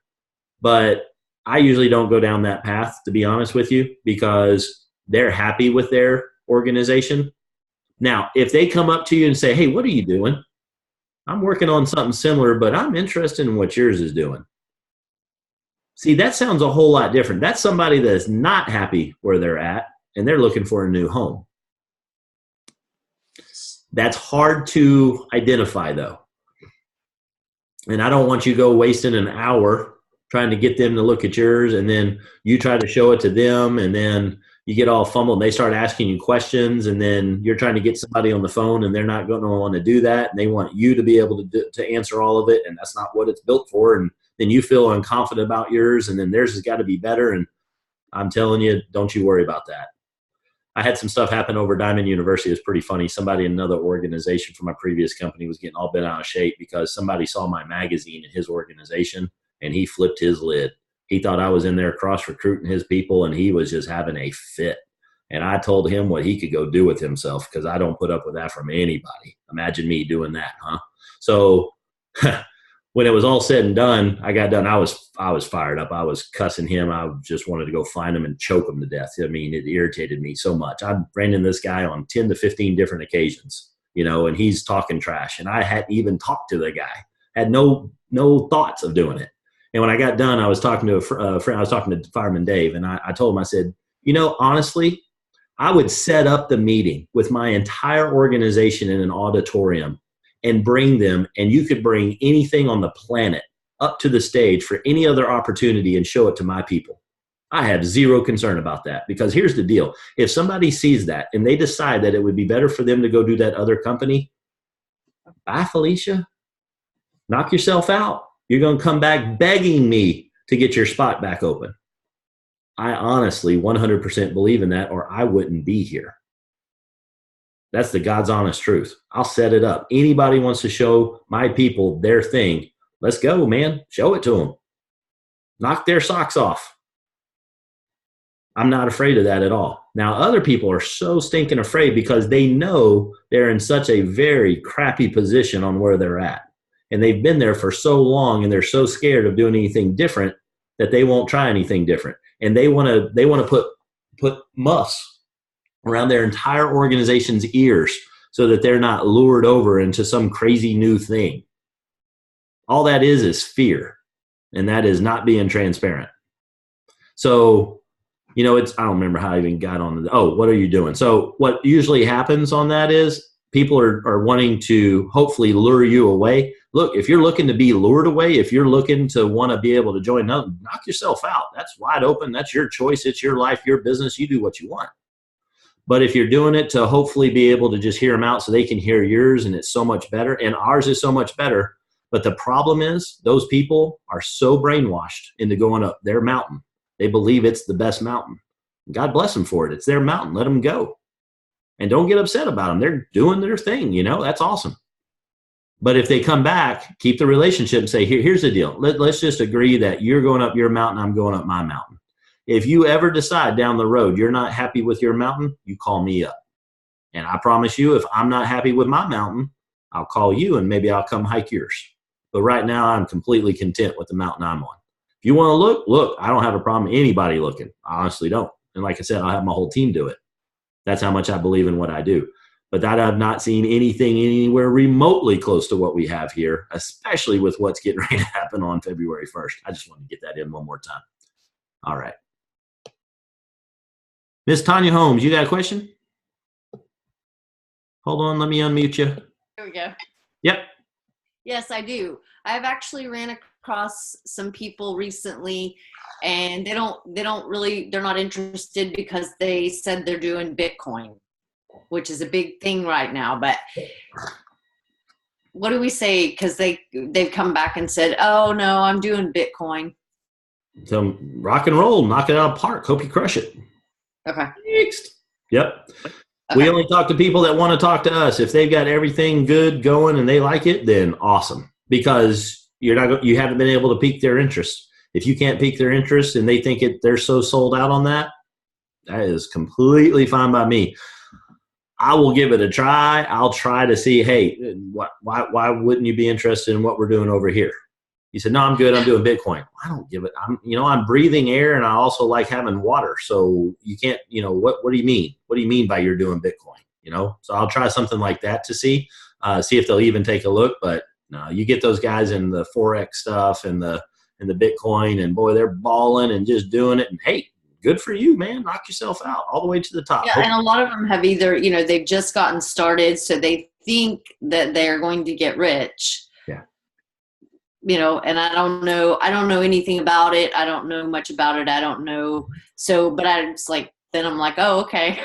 But I usually don't go down that path, to be honest with you, because they're happy with their organization. Now, if they come up to you and say, hey, what are you doing? I'm working on something similar, but I'm interested in what yours is doing. See, that sounds a whole lot different. That's somebody that's not happy where they're at, and they're looking for a new home. That's hard to identify, though. And I don't want you to go wasting an hour trying to get them to look at yours, and then you try to show it to them, and then you get all fumbled, and they start asking you questions, and then you're trying to get somebody on the phone, and they're not going to want to do that, and they want you to be able to answer all of it, and that's not what it's built for, and then you feel unconfident about yours, and then theirs has got to be better, and I'm telling you, don't you worry about that. I had some stuff happen over Diamond University. It was pretty funny. Somebody in another organization from my previous company was getting all bent out of shape because somebody saw my magazine in his organization and he flipped his lid. He thought I was in there cross-recruiting his people, and he was just having a fit. And I told him what he could go do with himself because I don't put up with that from anybody. Imagine me doing that, huh? So when it was all said and done, I got done. I was fired up. I was cussing him. I just wanted to go find him and choke him to death. I mean, it irritated me so much. I ran into this guy on 10 to 15 different occasions, and he's talking trash. And I hadn't even talked to the guy. Had no thoughts of doing it. And when I got done, I was talking to a friend. I was talking to Fireman Dave, and I told him, I said, honestly, I would set up the meeting with my entire organization in an auditorium and bring them, and you could bring anything on the planet up to the stage for any other opportunity and show it to my people. I have zero concern about that, because here's the deal. If somebody sees that and they decide that it would be better for them to go do that other company, bye, Felicia. Knock yourself out. You're going to come back begging me to get your spot back open. I honestly 100% believe in that, or I wouldn't be here. That's the God's honest truth. I'll set it up. Anybody wants to show my people their thing, let's go, man. Show it to them. Knock their socks off. I'm not afraid of that at all. Now, other people are so stinking afraid because they know they're in such a very crappy position on where they're at. And they've been there for so long, and they're so scared of doing anything different that they won't try anything different. And they want to put muffs around their entire organization's ears so that they're not lured over into some crazy new thing. All that is fear, and that is not being transparent. So, I don't remember how I even got on what are you doing? So what usually happens on that is people are wanting to hopefully lure you away. Look, if you're looking to be lured away, if you're looking to want to be able to join, knock yourself out. That's wide open. That's your choice. It's your life, your business. You do what you want. But if you're doing it to hopefully be able to just hear them out so they can hear yours, and it's so much better, and ours is so much better. But the problem is those people are so brainwashed into going up their mountain. They believe it's the best mountain. God bless them for it. It's their mountain. Let them go. And don't get upset about them. They're doing their thing. That's awesome. But if they come back, keep the relationship and say, here's the deal. Let's just agree that you're going up your mountain, I'm going up my mountain. If you ever decide down the road you're not happy with your mountain, you call me up. And I promise you, if I'm not happy with my mountain, I'll call you and maybe I'll come hike yours. But right now, I'm completely content with the mountain I'm on. If you want to look, I don't have a problem anybody looking. I honestly don't. And like I said, I'll have my whole team do it. That's how much I believe in what I do. But that I've not seen anything anywhere remotely close to what we have here, especially with what's getting ready to happen on February 1st. I just want to get that in one more time. All right. Miss Tanya Holmes, you got a question? Hold on, let me unmute you. There we go. Yep. Yes, I do. I've actually ran across some people recently, and they're not interested because they said they're doing Bitcoin, which is a big thing right now. But what do we say? Because they've come back and said, oh no, I'm doing Bitcoin. So rock and roll, knock it out of the park. Hope you crush it. Okay. Next. Yep. Okay. We only talk to people that want to talk to us. If they've got everything good going and they like it, then awesome. Because you haven't been able to pique their interest. If you can't pique their interest and they think they're so sold out on that, that is completely fine by me. I will give it a try. I'll try to see, hey, why wouldn't you be interested in what we're doing over here? He said, no, I'm good. I'm doing Bitcoin. I don't give it. I'm breathing air, and I also like having water. So you can't, what do you mean? What do you mean by you're doing Bitcoin? So I'll try something like that to see if they'll even take a look. But no, you get those guys in the Forex stuff and the Bitcoin, and boy, they're balling and just doing it. And hey, good for you, man. Knock yourself out all the way to the top. Yeah, and a lot of them have either, they've just gotten started, so they think that they're going to get rich. Yeah. And I don't know anything about it. I don't know much about it. I don't know. So, but I'm like, oh, okay.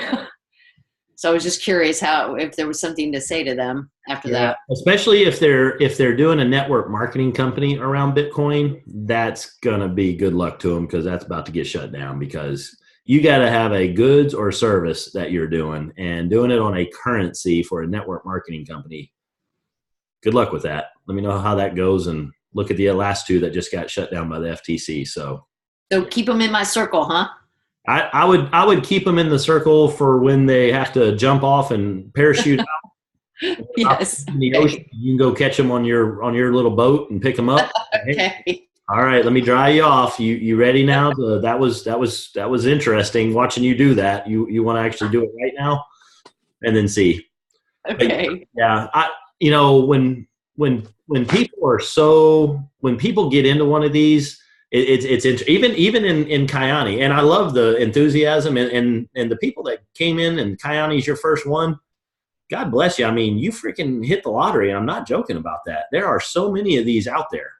So I was just curious if there was something to say to them after that. Especially if they're doing a network marketing company around Bitcoin, that's going to be good luck to them, because that's about to get shut down. Because you got to have a goods or service that you're doing, and doing it on a currency for a network marketing company. Good luck with that. Let me know how that goes, and look at the last two that just got shut down by the FTC. So keep them in my circle, huh? I would keep them in the circle for when they have to jump off and parachute out Yes. in the ocean. You can go catch them on your little boat and pick them up. Okay. All right, let me dry you off. You ready now? That was interesting watching you do that. You want to actually do it right now, and then see. Okay. But, yeah, when people get into one of these, it's even in Kyani, and I love the enthusiasm and the people that came in, and Kyani's your first one. God bless you. I mean, you freaking hit the lottery, and I'm not joking about that. There are so many of these out there.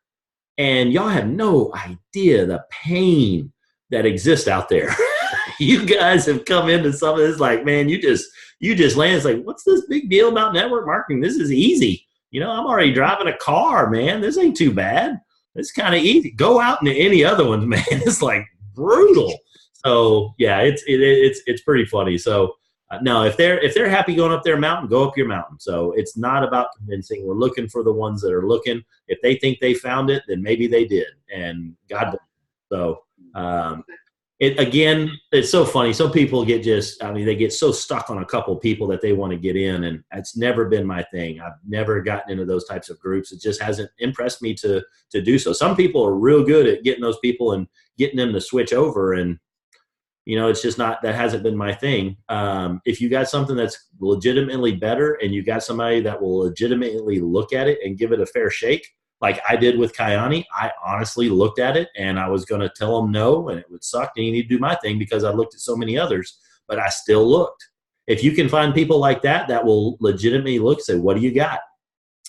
And y'all have no idea the pain that exists out there. You guys have come into some of this like, man, you just land. It's like, what's this big deal about network marketing? This is easy. I'm already driving a car, man. This ain't too bad. It's kind of easy. Go out into any other ones, man. It's like brutal. So yeah, it's pretty funny. So no, if they're happy going up their mountain, go up your mountain. So it's not about convincing. We're looking for the ones that are looking. If they think they found it, then maybe they did. And God bless them. So it's so funny. Some people they get so stuck on a couple people that they want to get in, and it's never been my thing. I've never gotten into those types of groups. It just hasn't impressed me to do so. Some people are real good at getting those people and getting them to switch over, and it's just that hasn't been my thing. If you got something that's legitimately better, and you got somebody that will legitimately look at it and give it a fair shake, like I did with Kyani, I honestly looked at it and I was going to tell them no, and it would suck, and you need to do my thing because I looked at so many others, but I still looked. If you can find people like that will legitimately look and say, what do you got?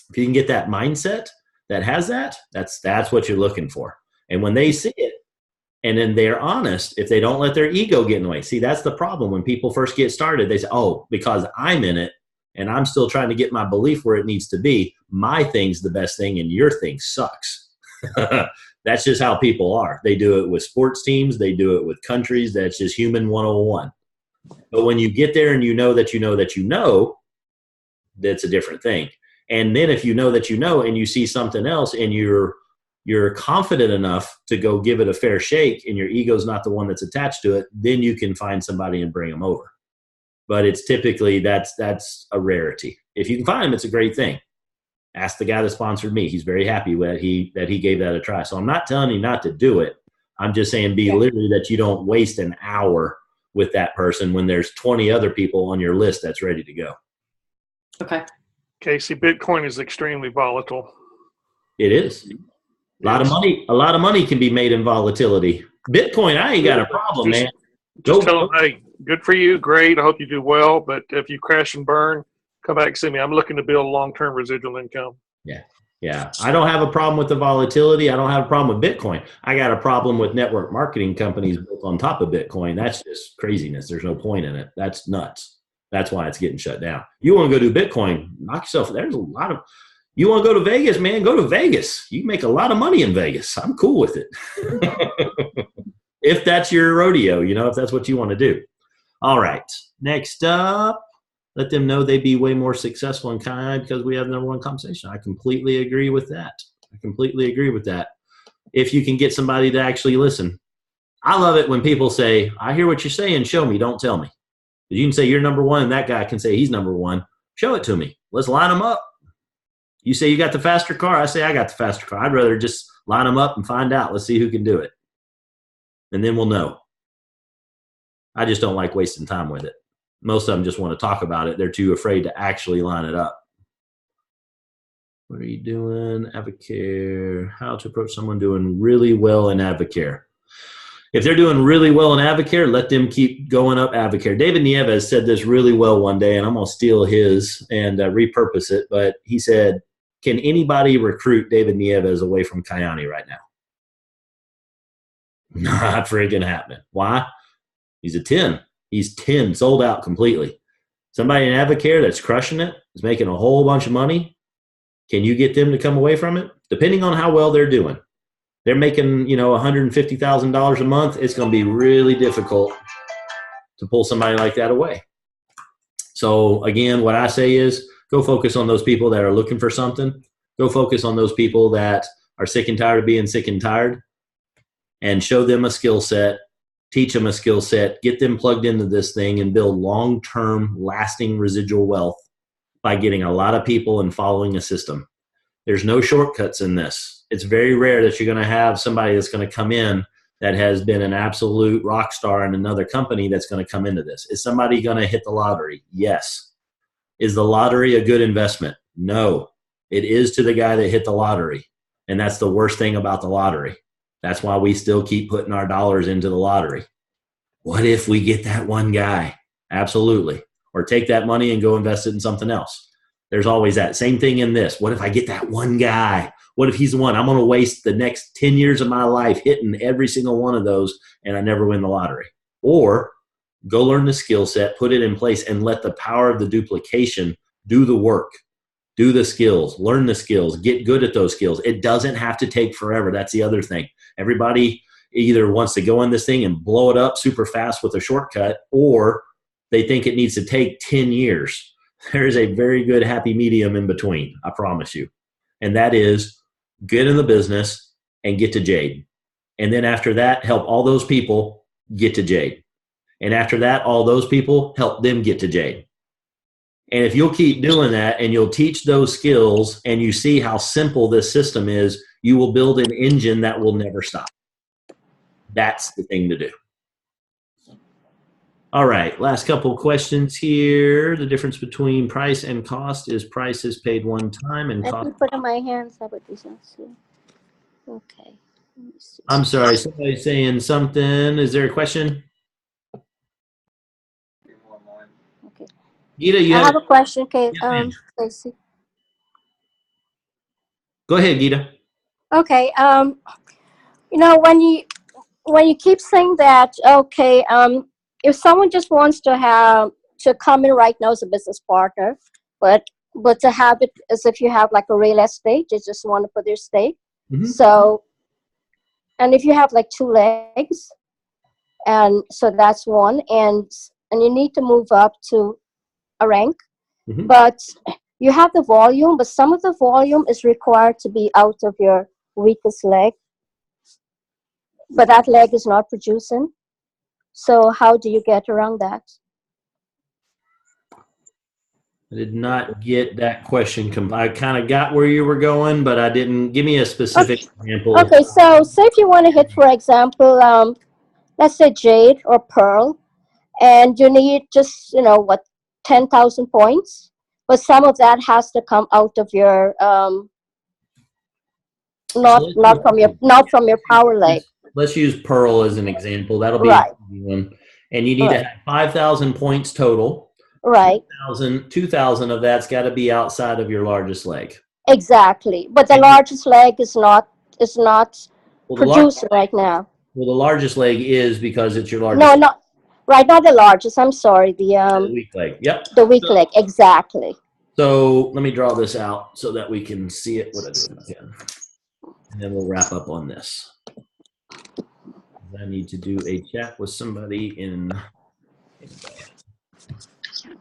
If you can get that mindset that has that's what you're looking for. And when they see it, and then they're honest, if they don't let their ego get in the way. See, that's the problem. When people first get started, they say, oh, because I'm in it and I'm still trying to get my belief where it needs to be, my thing's the best thing and your thing sucks. That's just how people are. They do it with sports teams. They do it with countries. That's just human 101. But when you get there and you know, that's a different thing. And then if you know that and you see something else and you're confident enough to go give it a fair shake and your ego's not the one that's attached to it, then you can find somebody and bring them over. But it's typically that's a rarity. If you can find them, it's a great thing. Ask the guy that sponsored me. He's very happy that he gave that a try. So I'm not telling you not to do it. I'm just saying be literally that you don't waste an hour with that person when there's 20 other people on your list that's ready to go. Okay. Casey, Bitcoin is extremely volatile. It is. A lot of money can be made in volatility. Bitcoin, I ain't got a problem, man. Just tell them, hey, good for you, great. I hope you do well. But if you crash and burn, come back and see me. I'm looking to build long-term residual income. Yeah. I don't have a problem with the volatility. I don't have a problem with Bitcoin. I got a problem with network marketing companies built on top of Bitcoin. That's just craziness. There's no point in it. That's nuts. That's why it's getting shut down. You want to go do Bitcoin, knock yourself. There's a lot of. You want to go to Vegas, man? Go to Vegas. You can make a lot of money in Vegas. I'm cool with it. If that's your rodeo, if that's what you want to do. All right. Next up, let them know they'd be way more successful in Kyani because we have number one conversation. I completely agree with that. If you can get somebody to actually listen. I love it when people say, I hear what you're saying. Show me. Don't tell me. You can say you're number one and that guy can say he's number one. Show it to me. Let's line them up. You say you got the faster car. I say I got the faster car. I'd rather just line them up and find out. Let's see who can do it. And then we'll know. I just don't like wasting time with it. Most of them just want to talk about it. They're too afraid to actually line it up. What are you doing? Advocare. How to approach someone doing really well in Advocare. If they're doing really well in Advocare, let them keep going up Advocare. David Nieves said this really well one day, and I'm going to steal his and repurpose it. But he said, can anybody recruit David Nieves away from Kyani right now? Not freaking happening. Why? He's a 10. He's 10, sold out completely. Somebody in Advocare that's crushing it, is making a whole bunch of money. Can you get them to come away from it? Depending on how well they're doing. They're making, $150,000 a month. It's going to be really difficult to pull somebody like that away. So again, what I say is go focus on those people that are looking for something. Go focus on those people that are sick and tired of being sick and tired, and show them a skill set, teach them a skill set, get them plugged into this thing, and build long-term lasting residual wealth by getting a lot of people and following a system. There's no shortcuts in this. It's very rare that you're going to have somebody that's going to come in that has been an absolute rock star in another company that's going to come into this. Is somebody going to hit the lottery? Yes. Is the lottery a good investment? No. It is to the guy that hit the lottery. And that's the worst thing about the lottery. That's why we still keep putting our dollars into the lottery. What if we get that one guy? Absolutely. Or take that money and go invest it in something else. There's always that. Same thing in this. What if I get that one guy? What if he's the one? I'm going to waste the next 10 years of my life hitting every single one of those and I never win the lottery. Or go learn the skill set, put it in place, and let the power of the duplication do the work. Do the skills, learn the skills, get good at those skills. It doesn't have to take forever. That's the other thing. Everybody either wants to go in this thing and blow it up super fast with a shortcut, or they think it needs to take 10 years. There is a very good happy medium in between, I promise you. And that is get in the business and get to Jade. And then after that, help all those people get to Jade. And after that, all those people, help them get to Jade. And if you'll keep doing that and you'll teach those skills and you see how simple this system is, you will build an engine that will never stop. That's the thing to do. All right, last couple of questions here. The difference between price and cost is price is paid one time and Let cost. me put on my hands. How about this one? Okay. Let me see. I'm sorry, somebody's saying something. Is there a question? Okay. Gita, you I have have a question. Okay. Yes, ma'am. Stacy. Go ahead, Gita. Okay. You know, when you keep saying that, okay, if someone just wants to come in right now as a business partner, but to have it as if you have like a real estate, they just want to put their stake. Mhm. So, and if you have like 2 legs, and so that's one, and you need to move up to a rank, Mhm. but you have the volume, but some of the volume is required to be out of your weakest leg, but that leg is not producing. So how do you get around that? I did not get that question. I kind of got where you were going, but I didn't. Give me a specific example. Okay, so say if you want to hit, for example, let's say jade or pearl, and you need just, 10,000 points, but some of that has to come out of your not from your power leg. Let's use pearl as an example. That'll be Right. an easy one. And you need to Right. have 5,000 points total. Right. 2,000 of that's got to be outside of your largest leg. Exactly. But the largest leg is not Well, producing right now. the largest leg is because it's your largest. No, not right. Not the largest. I'm sorry. The weak leg. Yep. The weak leg. Exactly. So let me draw this out so that we can see it. What I do again, and then we'll wrap up on this. I need to do a chat with somebody in.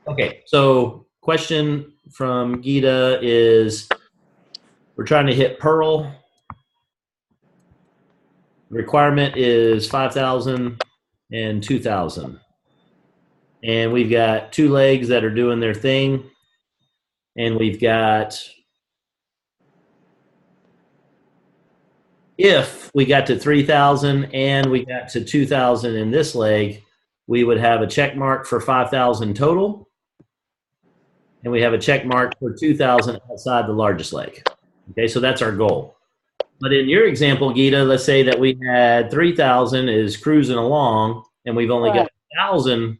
Okay, so question from Gita is, we're trying to hit pearl. Requirement is 5,000 and 2,000. And we've got 2 legs that are doing their thing. And we've got, if we got to 3,000 and we got to 2,000 in this leg, we would have a check mark for 5,000 total. And we have a check mark for 2,000 outside the largest leg. Okay, so that's our goal. But in your example, Gita, let's say that we had 3,000 is cruising along, and we've only got 1,000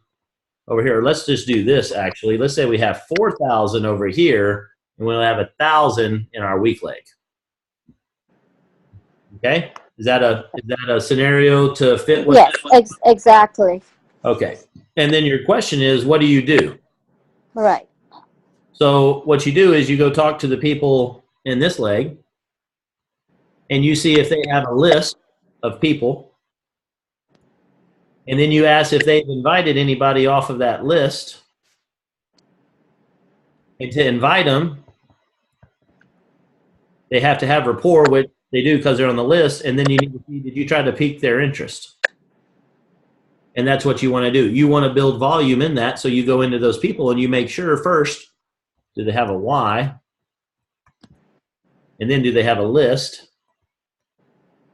over here. Let's just do this, actually. Let's say we have 4,000 over here, and we'll have 1,000 in our weak leg. Okay? Is that a scenario to fit? Yes, exactly. Okay. And then your question is, what do you do? Right. So what you do is you go talk to the people in this leg, and you see if they have a list of people And then you ask if they've invited anybody off of that list. And to invite them, they have to have rapport, which they do because they're on the list. And then you need to see, did you try to pique their interest? And that's what you want to do. You want to build volume in that. So you go into those people and you make sure first, do they have a why? And then do they have a list?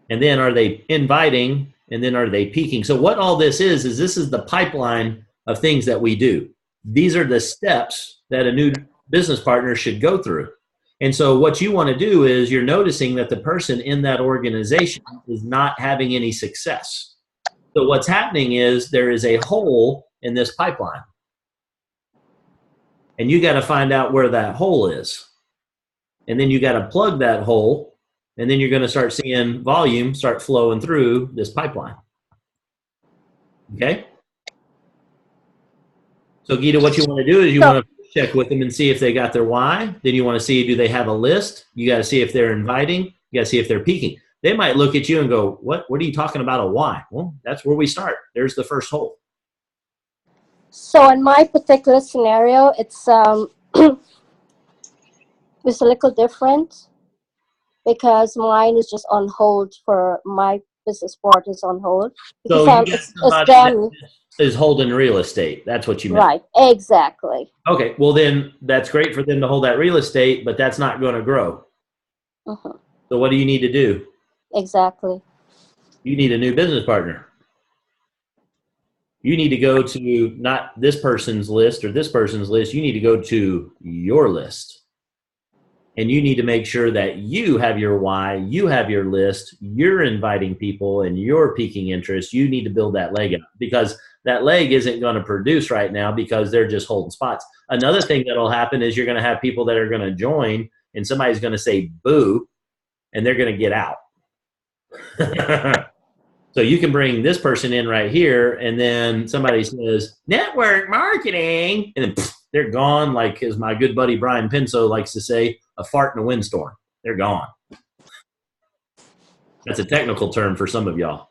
And then are they inviting? And then are they peaking? So what all this is this is the pipeline of things that we do. These are the steps that a new business partner should go through. And so what you want to do is you're noticing that the person in that organization is not having any success. So what's happening is there is a hole in this pipeline. And you got to find out where that hole is. And then you got to plug that hole. And then you're going to start seeing volume start flowing through this pipeline. Okay? So, Gita, what you want to do is you want to check with them and see if they got their why. Then you want to see, do they have a list? You got to see if they're inviting. You got to see if they're peaking. They might look at you and go, what are you talking about a why? Well, that's where we start. There's the first hole. So in my particular scenario, it's it's a little different because mine is just on hold for my business partners on hold. So Because you got it's somebody them. that is holding real estate. That's what you meant. Right, exactly. Okay, well then that's great for them to hold that real estate, but that's not going to grow. Mhm. So what do you need to do? Exactly. You need a new business partner. You need to go to not this person's list or this person's list. You need to go to your list. And you need to make sure that you have your why, you have your list, you're inviting people, and you're piquing interest. You need to build that leg up because that leg isn't going to produce right now because they're just holding spots. Another thing that'll happen is you're going to have people that are going to join and somebody's going to say boo and they're going to get out. So you can bring this person in right here and then somebody says network marketing and then they're gone, like as my good buddy Brian Pinso likes to say, a fart in a windstorm. They're gone. That's a technical term for some of y'all.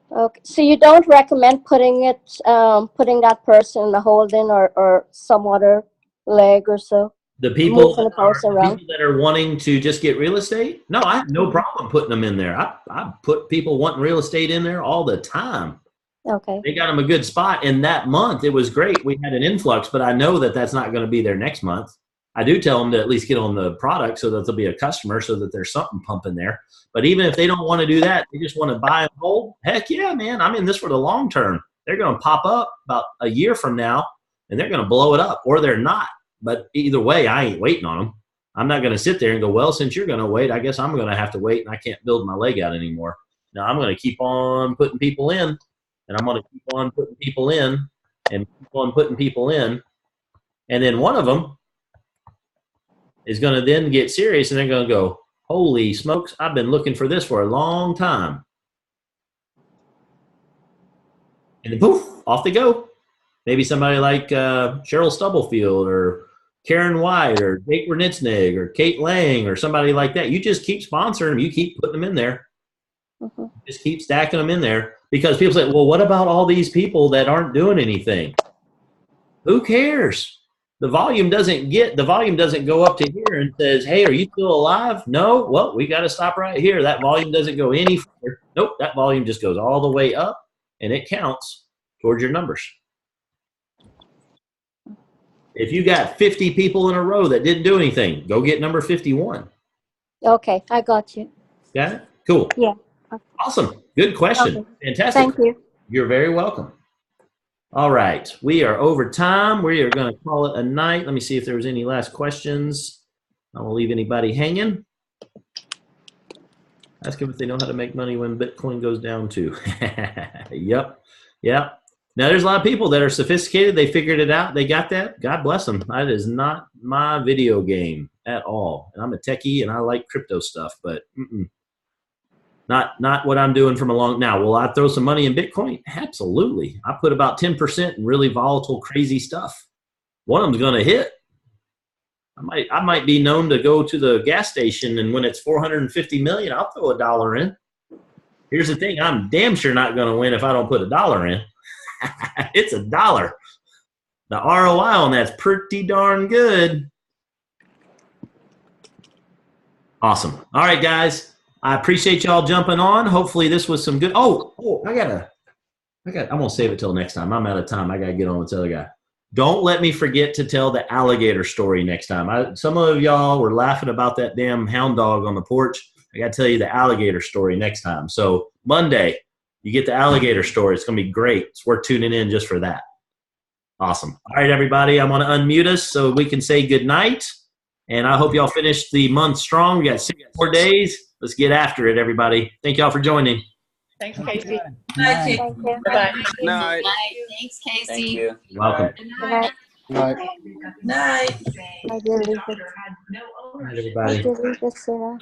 Okay. So you don't recommend putting that person in a hold-in or some other leg or so? The people around. that are wanting to just get real estate, no, I have no problem putting them in there. I put people wanting real estate in there all the time. Okay. They got them a good spot. In that month, it was great. We had an influx, but I know that that's not going to be there next month. I do tell them to at least get on the product so that they'll be a customer so that there's something pumping there. But even if they don't want to do that, they just want to buy and hold, heck yeah, man, I'm in this for the long term. They're going to pop up about a year from now, and they're going to blow it up, or they're not. But either way, I ain't waiting on them. I'm not going to sit there and go, well, since you're going to wait, I guess I'm going to have to wait, and I can't build my leg out anymore. Now, I'm going to keep on putting people in, and I'm going to keep on putting people in, and keep on putting people in. And then one of them is going to then get serious, and they're going to go, holy smokes, I've been looking for this for a long time. And then poof, off they go. Maybe somebody like Cheryl Stubblefield or Karen White or Jake Wernitznig or Kate Lang or somebody like that. You just keep sponsoring them. You keep putting them in there. Mm-hmm. Just keep stacking them in there because people say, well, what about all these people that aren't doing anything? Who cares? The volume doesn't go up to here and says, hey, are you still alive? No? Well, we got to stop right here. That volume doesn't go any further. Nope, that volume just goes all the way up and it counts towards your numbers. If you got 50 people in a row that didn't do anything, go get number 51. Okay, I got you. Got it? Cool. Yeah. Awesome. Good question. Okay. Fantastic. Thank you. You're very welcome. All right. We are over time. We are going to call it a night. Let me see if there was any last questions. I won't leave anybody hanging. Ask them if they know how to make money when Bitcoin goes down too. Yep. Yep. Now, there's a lot of people that are sophisticated. They figured it out. They got that. God bless them. That is not my video game at all. And I'm a techie and I like crypto stuff, but not what I'm doing from a long. Now, will I throw some money in Bitcoin? Absolutely. I put about 10% in really volatile, crazy stuff. One of them's going to hit. I might be known to go to the gas station and when it's 450 million, I'll throw $1 in. Here's the thing. I'm damn sure not going to win if I don't put $1 in. It's $1. The ROI on that's pretty darn good. Awesome. All right, guys. I appreciate y'all jumping on. Hopefully this was some good. Oh, I'm going to save it till next time. I'm out of time. I got to get on with this other guy. Don't let me forget to tell the alligator story next time. Some of y'all were laughing about that damn hound dog on the porch. I got to tell you the alligator story next time. So Monday, you get the alligator story. It's going to be great. It's worth tuning in just for that. Awesome. All right, everybody. I'm going to unmute us so we can say good night. And I hope y'all finish the month strong. We got 6 more days. Let's get after it, everybody. Thank y'all for joining. Thanks, Casey. Thank you. Bye-bye. Night. Thanks, Casey. Thank you. You're welcome. Good night. Night. Night. I did leave it. All right, I everybody. did leave it, Sarah.